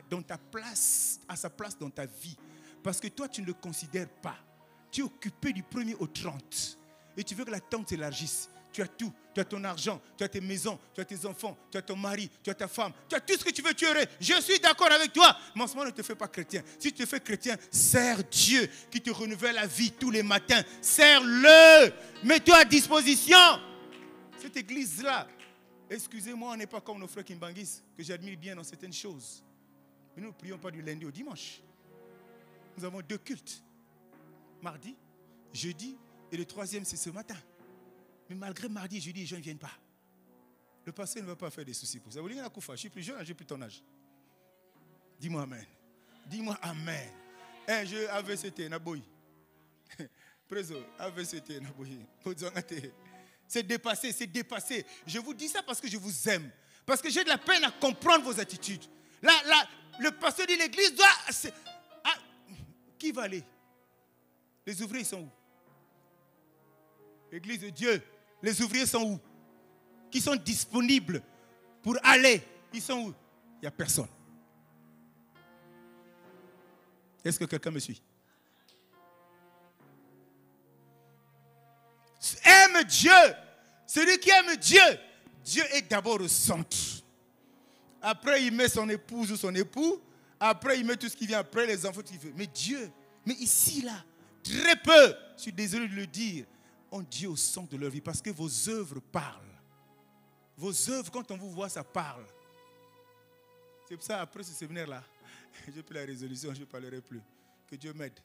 à sa place dans ta vie. Parce que toi, tu ne le considères pas. Tu es occupé du 1er au 30. Et tu veux que la tente s'élargisse. Tu as tout. Tu as ton argent, tu as tes maisons, tu as tes enfants, tu as ton mari, tu as ta femme. Tu as tout ce que tu veux, tu es heureux. Je suis d'accord avec toi. Mais en ce moment, ne te fais pas chrétien. Si tu te fais chrétien, sers Dieu qui te renouvelle la vie tous les matins. Sers-le. Mets-toi à disposition. Cette église-là, excusez-moi, on n'est pas comme nos frères Kimbangis, que j'admire bien dans certaines choses. Mais nous ne prions pas du lundi au dimanche. Nous avons 2 cultes. Mardi jeudi. Et le troisième, c'est ce matin. Mais malgré mardi et jeudi, les gens ne viennent pas. Le pasteur ne va pas faire des soucis pour ça. Je suis plus jeune, j'ai plus ton âge. Dis-moi amen. Dis-moi amen. Je AVCT, Naboui. Préso, AVCT, Naboui. C'est dépassé, c'est dépassé. Je vous dis ça parce que je vous aime. Parce que j'ai de la peine à comprendre vos attitudes. Là, le pasteur dit l'église doit... qui va aller? Les ouvriers sont où? L'église de Dieu, les ouvriers sont où? Qui sont disponibles pour aller? Ils sont où? Il n'y a personne. Est-ce que quelqu'un me suit? Aime Dieu. Celui qui aime Dieu, Dieu est d'abord au centre. Après, il met son épouse ou son époux. Après, il met tout ce qui vient après, les enfants, tout ce qu'il veut. Mais Dieu, mais ici, là, très peu, je suis désolé de le dire, ont Dieu au centre de leur vie parce que vos œuvres parlent. Vos œuvres, quand on vous voit, ça parle. C'est pour ça, après ce séminaire-là, j'ai pris la résolution, je ne parlerai plus. Que Dieu m'aide.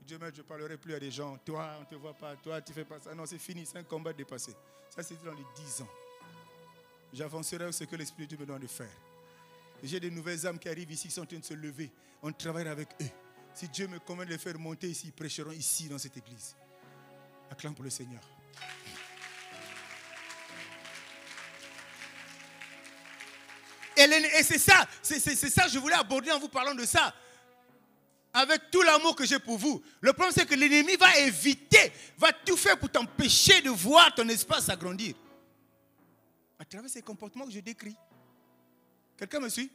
Que Dieu m'aide, je ne parlerai plus à des gens. Toi, on ne te voit pas. Toi, tu ne fais pas ça. Non, c'est fini. C'est un combat dépassé. Ça, c'était dans les 10 ans. J'avancerai ce que l'Esprit de Dieu me donne de faire. J'ai des nouvelles âmes qui arrivent ici, qui sont en train de se lever. On travaille avec eux. Si Dieu me convainc de les faire monter ici, ils prêcheront ici, dans cette église. Acclame pour le Seigneur. Et c'est ça, je voulais aborder en vous parlant de ça. Avec tout l'amour que j'ai pour vous. Le problème, c'est que l'ennemi va éviter, va tout faire pour t'empêcher de voir ton espace s'agrandir. À travers ces comportements que je décris. Quelqu'un me suit?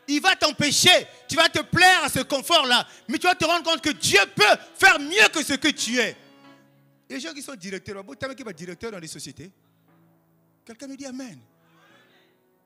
Il va t'empêcher. Tu vas te plaire à ce confort-là. Mais tu vas te rendre compte que Dieu peut faire mieux que ce que tu es. Et les gens qui sont directeurs, tu as qui va directeur dans les sociétés. Quelqu'un me dit amen.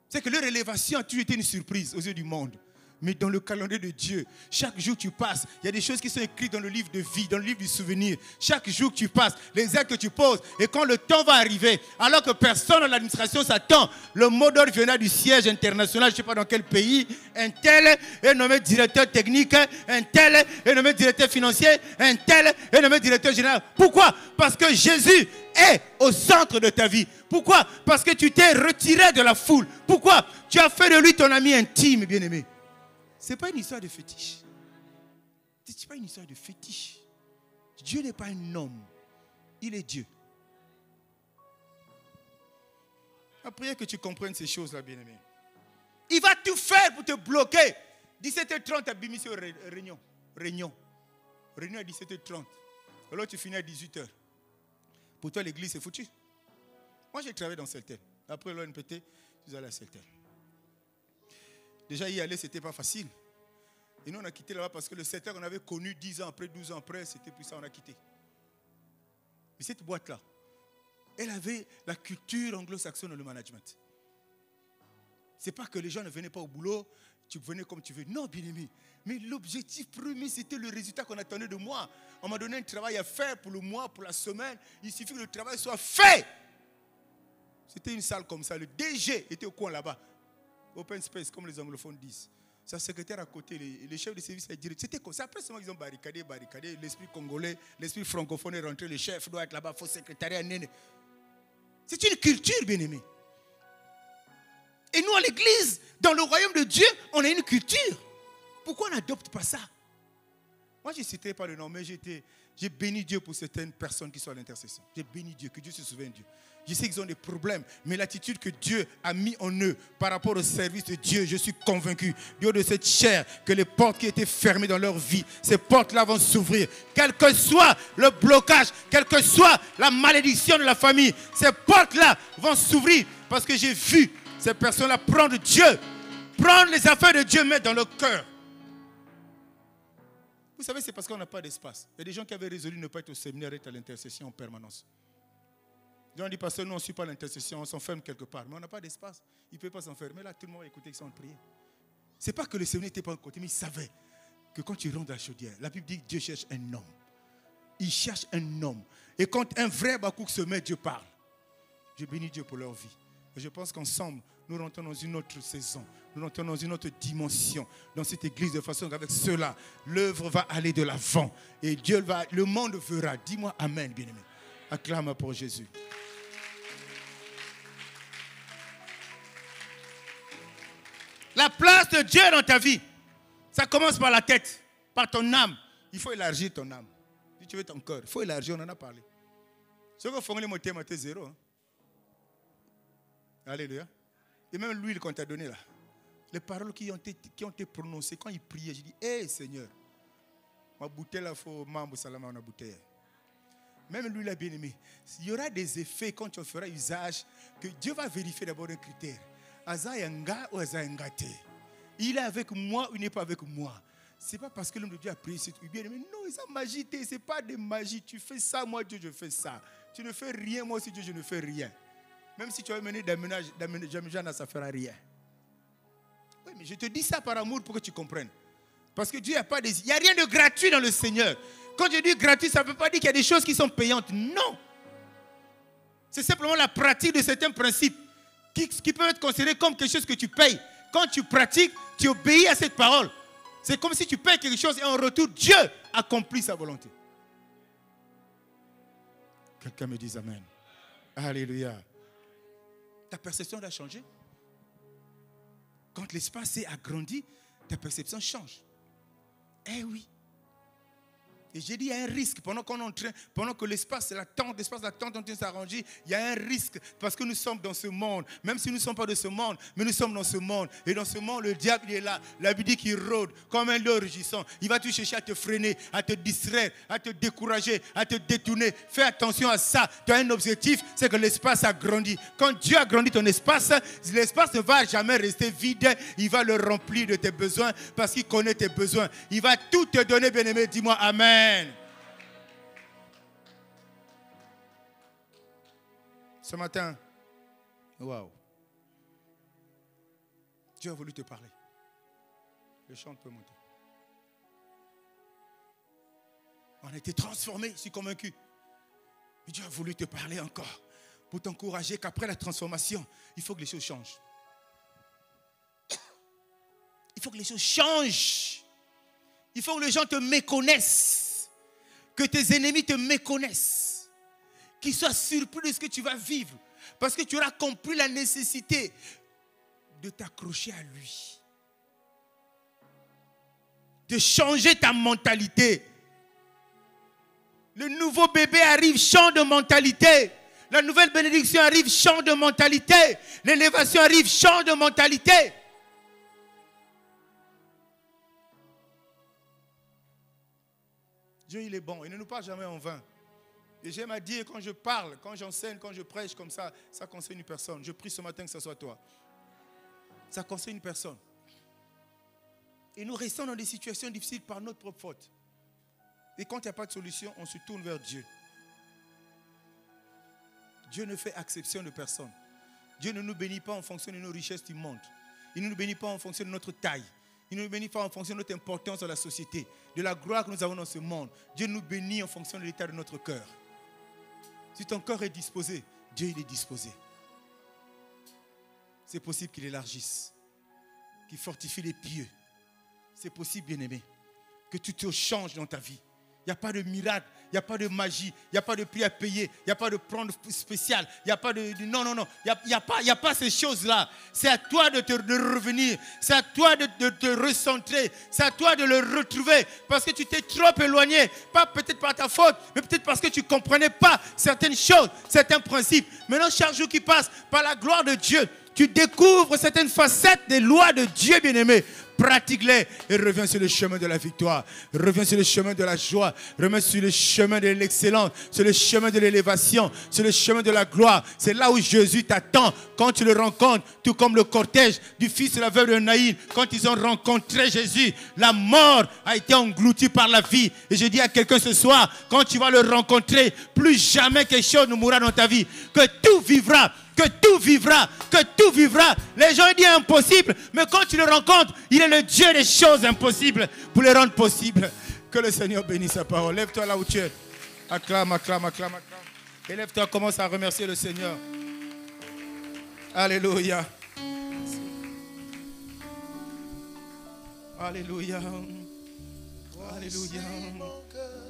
C'est que leur élévation a toujours été une surprise aux yeux du monde. Mais dans le calendrier de Dieu, chaque jour que tu passes, il y a des choses qui sont écrites dans le livre de vie, dans le livre du souvenir. Chaque jour que tu passes, les actes que tu poses, et quand le temps va arriver, alors que personne dans l'administration s'attend, le mot d'ordre venant du siège international, je ne sais pas dans quel pays, un tel est nommé directeur technique, un tel est nommé directeur financier, un tel est nommé directeur général. Pourquoi? Parce que Jésus est au centre de ta vie. Pourquoi? Parce que tu t'es retiré de la foule. Pourquoi? Tu as fait de lui ton ami intime, bien-aimé. Ce n'est pas une histoire de fétiche. Ce n'est pas une histoire de fétiche. Dieu n'est pas un homme. Il est Dieu. La prière que tu comprennes ces choses-là, bien-aimé. Il va tout faire pour te bloquer. 17h30 à Bimi, c'est réunion. Réunion à 17h30. Alors tu finis à 18h. Pour toi, l'église, c'est foutu. Moi, j'ai travaillé dans Celtel. Après l'ONPT, je suis allé à Celtel. Déjà, y aller, ce n'était pas facile. Et nous, on a quitté là-bas parce que le secteur qu'on avait connu 10 ans après, 12 ans après, c'était plus ça, on a quitté. Mais cette boîte-là, elle avait la culture anglo-saxonne dans le management. Ce n'est pas que les gens ne venaient pas au boulot, tu venais comme tu veux. Non, bien-aimé. Mais l'objectif premier, c'était le résultat qu'on attendait de moi. On m'a donné un travail à faire pour le mois, pour la semaine. Il suffit que le travail soit fait. C'était une salle comme ça. Le DG était au coin là-bas. Open space, comme les anglophones disent. Sa secrétaire à côté, les chefs de service, c'était comme ça. Après, ils ont barricadé. L'esprit congolais, l'esprit francophone est rentré. Le chef doit être là-bas, il faut secrétariat. C'est une culture, bien-aimé. Et nous, à l'église, dans le royaume de Dieu, on a une culture. Pourquoi on n'adopte pas ça? Moi, je ne citerai pas le nom, mais j'ai béni Dieu pour certaines personnes qui sont à l'intercession. J'ai béni Dieu, que Dieu se souvienne de Dieu. Je sais qu'ils ont des problèmes, mais l'attitude que Dieu a mis en eux par rapport au service de Dieu, je suis convaincu, du haut de cette chair, que les portes qui étaient fermées dans leur vie, ces portes-là vont s'ouvrir. Quel que soit le blocage, quelle que soit la malédiction de la famille, ces portes-là vont s'ouvrir parce que j'ai vu ces personnes-là prendre Dieu, prendre les affaires de Dieu, mettre dans leur cœur. Vous savez, c'est parce qu'on n'a pas d'espace. Il y a des gens qui avaient résolu de ne pas être au séminaire et être à l'intercession en permanence. Les gens disent, pasteur, nous on ne suit pas l'intercession, on s'enferme quelque part. Mais on n'a pas d'espace. Il ne peut pas s'enfermer. Là, tout le monde va écouter qu'ils sont en prière. Ce n'est pas que le séminaire n'était pas en côté, mais il savait que quand tu rentres dans la chaudière, la Bible dit que Dieu cherche un homme. Il cherche un homme. Et quand un vrai Bakouk se met, Dieu parle. Je bénis Dieu pour leur vie. Et je pense qu'ensemble, nous rentrons dans une autre saison. Nous rentrons dans une autre dimension dans cette église de façon qu'avec cela, l'œuvre va aller de l'avant. Et le monde verra. Dis-moi amen, bien-aimé. Acclame pour Jésus. La place de Dieu dans ta vie, ça commence par la tête, par ton âme. Il faut élargir ton âme. Si tu veux ton cœur, il faut élargir, on en a parlé. Ce que font les mots, c'est zéro. Hein? Alléluia. Et même l'huile qu'on t'a donnée là. Les paroles qui ont été prononcées, quand il priait, j'ai dit, hé Seigneur, ma bouteille là, il faut mambo salama on a bouteille. Même lui l'a bien aimé. Il y aura des effets quand tu en feras usage, que Dieu va vérifier d'abord un critère. Azayanga ou Azayangate. Il est avec moi ou il n'est pas avec moi. Ce n'est pas parce que l'homme de Dieu a prié, c'est bien aimé. Non, c'est magie, ce n'est pas de magie. Tu fais ça, moi Dieu, je fais ça. Tu ne fais rien, moi aussi Dieu, je ne fais rien. Même si tu as mené d'aménage, ça ne fera rien. Oui, mais je te dis ça par amour pour que tu comprennes. Parce que Dieu n'a pas il n'y a rien de gratuit dans le Seigneur. Quand je dis gratuit, ça ne veut pas dire qu'il y a des choses qui sont payantes. Non. C'est simplement la pratique de certains principes qui peuvent être considérés comme quelque chose que tu payes. Quand tu pratiques, tu obéis à cette parole. C'est comme si tu payes quelque chose et en retour, Dieu accomplit sa volonté. Quelqu'un me dise amen. Alléluia. Ta perception doit changer. Quand l'espace s'est agrandi, ta perception change. Eh oui. Et j'ai dit, il y a un risque. Pendant que l'espace d'attente est en train de s'arranger, il y a un risque. Parce que nous sommes dans ce monde. Même si nous ne sommes pas de ce monde, mais nous sommes dans ce monde. Et dans ce monde, le diable, il est là. La Bible dit qu'il rôde comme un lion rugissant. Il va te chercher à te freiner, à te distraire, à te décourager, à te détourner. Fais attention à ça. Tu as un objectif, c'est que l'espace a grandi. Quand Dieu a grandi ton espace, l'espace ne va jamais rester vide. Il va le remplir de tes besoins parce qu'il connaît tes besoins. Il va tout te donner, bien-aimé. Dis-moi amen. Ce matin, waouh, Dieu a voulu te parler. Le chant peut monter. On a été transformés, je suis convaincu. Mais Dieu a voulu te parler encore pour t'encourager qu'après la transformation, il faut que les choses changent. Il faut que les choses changent. Il faut que les gens te méconnaissent. Que tes ennemis te méconnaissent. Qu'ils soient surpris de ce que tu vas vivre. Parce que tu auras compris la nécessité de t'accrocher à lui. De changer ta mentalité. Le nouveau bébé arrive, change de mentalité. La nouvelle bénédiction arrive, change de mentalité. L'élévation arrive, change de mentalité. Dieu, il est bon. Il ne nous parle jamais en vain. Et j'aime à dire, quand je parle, quand j'enseigne, quand je prêche comme ça, ça concerne une personne. Je prie ce matin que ce soit toi. Ça concerne une personne. Et nous restons dans des situations difficiles par notre propre faute. Et quand il n'y a pas de solution, on se tourne vers Dieu. Dieu ne fait exception de personne. Dieu ne nous bénit pas en fonction de nos richesses du monde. Il ne nous bénit pas en fonction de notre taille. Il ne nous bénit pas en fonction de notre importance dans la société, de la gloire que nous avons dans ce monde. Dieu nous bénit en fonction de l'état de notre cœur. Si ton cœur est disposé, Dieu il est disposé. C'est possible qu'il élargisse, qu'il fortifie les pieux. C'est possible, bien-aimé, que tu te changes dans ta vie. Il n'y a pas de miracle, il n'y a pas de magie, il n'y a pas de prix à payer, il n'y a pas de prendre spécial, il n'y a pas de... Non, il n'y a pas ces choses-là. C'est à toi de revenir, c'est à toi de te recentrer, c'est à toi de le retrouver parce que tu t'es trop éloigné, pas peut-être par ta faute, mais peut-être parce que tu ne comprenais pas certaines choses, certains principes. Maintenant, chaque jour qui passe, par la gloire de Dieu, tu découvres certaines facettes des lois de Dieu, bien-aimé. Pratique-les et reviens sur le chemin de la victoire. Reviens sur le chemin de la joie. Reviens sur le chemin de l'excellence. Sur le chemin de l'élévation. Sur le chemin de la gloire. C'est là où Jésus t'attend. Quand tu le rencontres, tout comme le cortège du fils de la veuve de Naïn. Quand ils ont rencontré Jésus, la mort a été engloutie par la vie. Et je dis à quelqu'un ce soir, quand tu vas le rencontrer, plus jamais quelque chose ne mourra dans ta vie. Que tout vivra. Que tout vivra, que tout vivra. Les gens disent impossible, mais quand tu le rencontres, il est le Dieu des choses impossibles pour les rendre possibles. Que le Seigneur bénisse sa parole. Lève-toi là où tu es. Acclame, acclame, acclame, acclame. Et lève-toi, commence à remercier le Seigneur. Alléluia. Alléluia. Alléluia.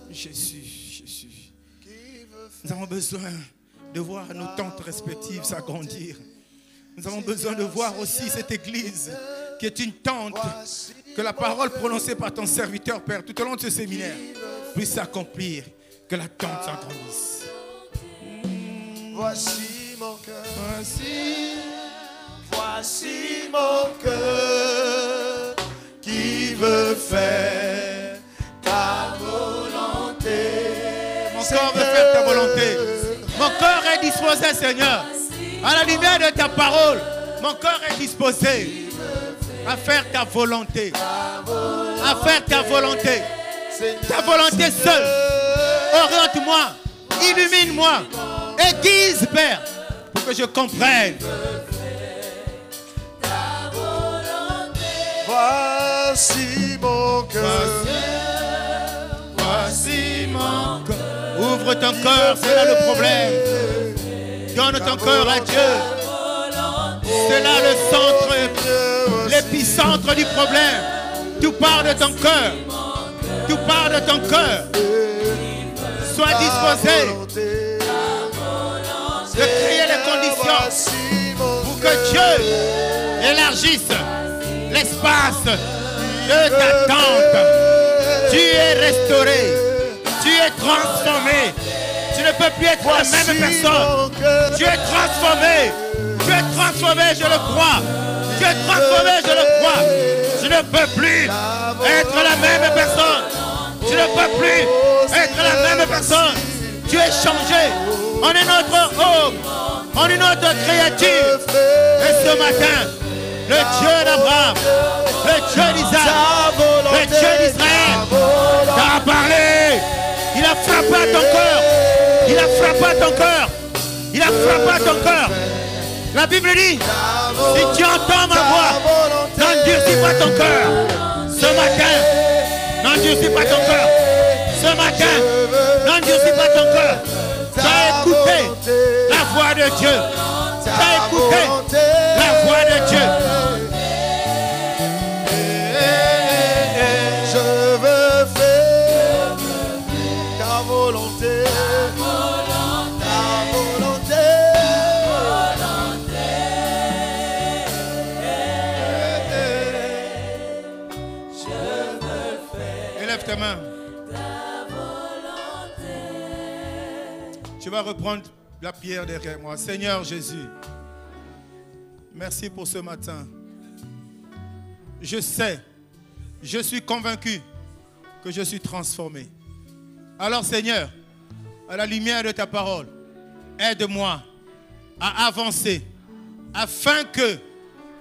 Jésus, Jésus. Nous avons besoin de voir nos tentes respectives s'agrandir. Nous avons besoin de voir aussi cette église qui est une tente que la parole prononcée par ton serviteur, Père, tout au long de ce séminaire puisse s'accomplir, que la tente s'agrandisse. Voici mon cœur. Voici mon cœur qui veut faire ta volonté. Mon corps veut faire ta volonté. Mon corps est disposé, Seigneur. À la lumière de ta parole, mon corps est disposé à faire ta volonté. À faire ta volonté. Ta volonté seule. Oriente-moi, illumine-moi, aiguise, Père, pour que je comprenne. Voici mon cœur. Voici mon cœur. Ouvre ton cœur, c'est là le problème. Donne ton cœur à Dieu. C'est là le centre, l'épicentre du problème. Tout part de ton cœur. Tout part de ton cœur. Sois disposé de créer les conditions pour que Dieu élargisse l'espace de ta tente. Tu es restauré. Tu es transformé. Tu ne peux plus être la même personne. Tu es transformé. Tu es transformé, je le crois. Tu es transformé, je le crois. Je ne peux plus être la même personne. Tu ne peux plus être la même personne. Tu es changé. On est notre homme. On est notre créature. Et ce matin, le Dieu d'Abraham, le Dieu d'Isaac, le Dieu d'Israël t'a parlé. Il a frappé à ton cœur. Il a frappé à ton cœur. Il a frappé à ton cœur. La Bible dit, si tu entends ma voix, n'endurcis pas ton cœur. Ce matin, n'endurcis pas ton cœur. Ce matin, n'endurcis pas ton cœur. Tu as écouté la voix de Dieu. Tu as écouté la voix de Dieu. Je veux faire ta volonté. Ta volonté. Élève ta main. Tu vas reprendre la pierre derrière moi. Seigneur Jésus, merci pour ce matin. Je sais, je suis convaincu que je suis transformé. Alors Seigneur, à la lumière de ta parole, aide-moi à avancer afin que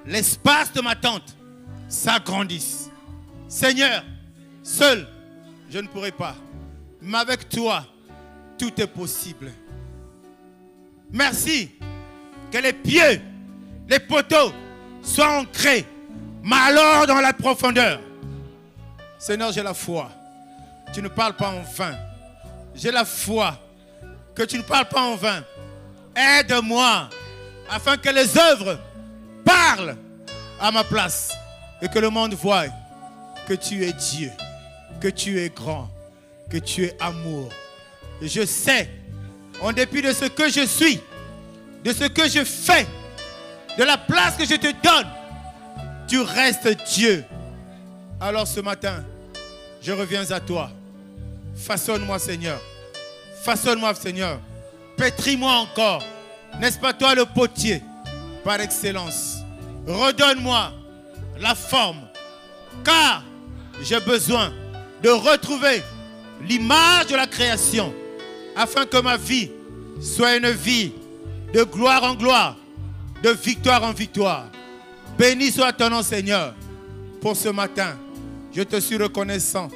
l'espace de ma tente s'agrandisse. Seigneur, seul, je ne pourrai pas. Mais avec toi, tout est possible. Merci que les pieds, les poteaux soient ancrés, mais alors dans la profondeur. Seigneur, j'ai la foi. Tu ne parles pas en vain. J'ai la foi que tu ne parles pas en vain. Aide-moi afin que les œuvres parlent à ma place et que le monde voie que tu es Dieu, que tu es grand, que tu es amour. Et je sais, en dépit de ce que je suis, de ce que je fais, de la place que je te donne, tu restes Dieu. Alors ce matin, je reviens à toi. Façonne-moi, Seigneur. Façonne-moi, Seigneur. Pétris-moi encore. N'est-ce pas toi le potier par excellence? Redonne-moi la forme, car j'ai besoin de retrouver l'image de la création, afin que ma vie soit une vie de gloire en gloire, de victoire en victoire. Béni soit ton nom, Seigneur, pour ce matin. Je te suis reconnaissant.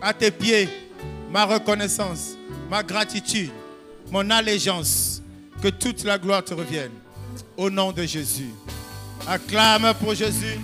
À tes pieds, ma reconnaissance, ma gratitude, mon allégeance. Que toute la gloire te revienne. Au nom de Jésus. Acclame pour Jésus.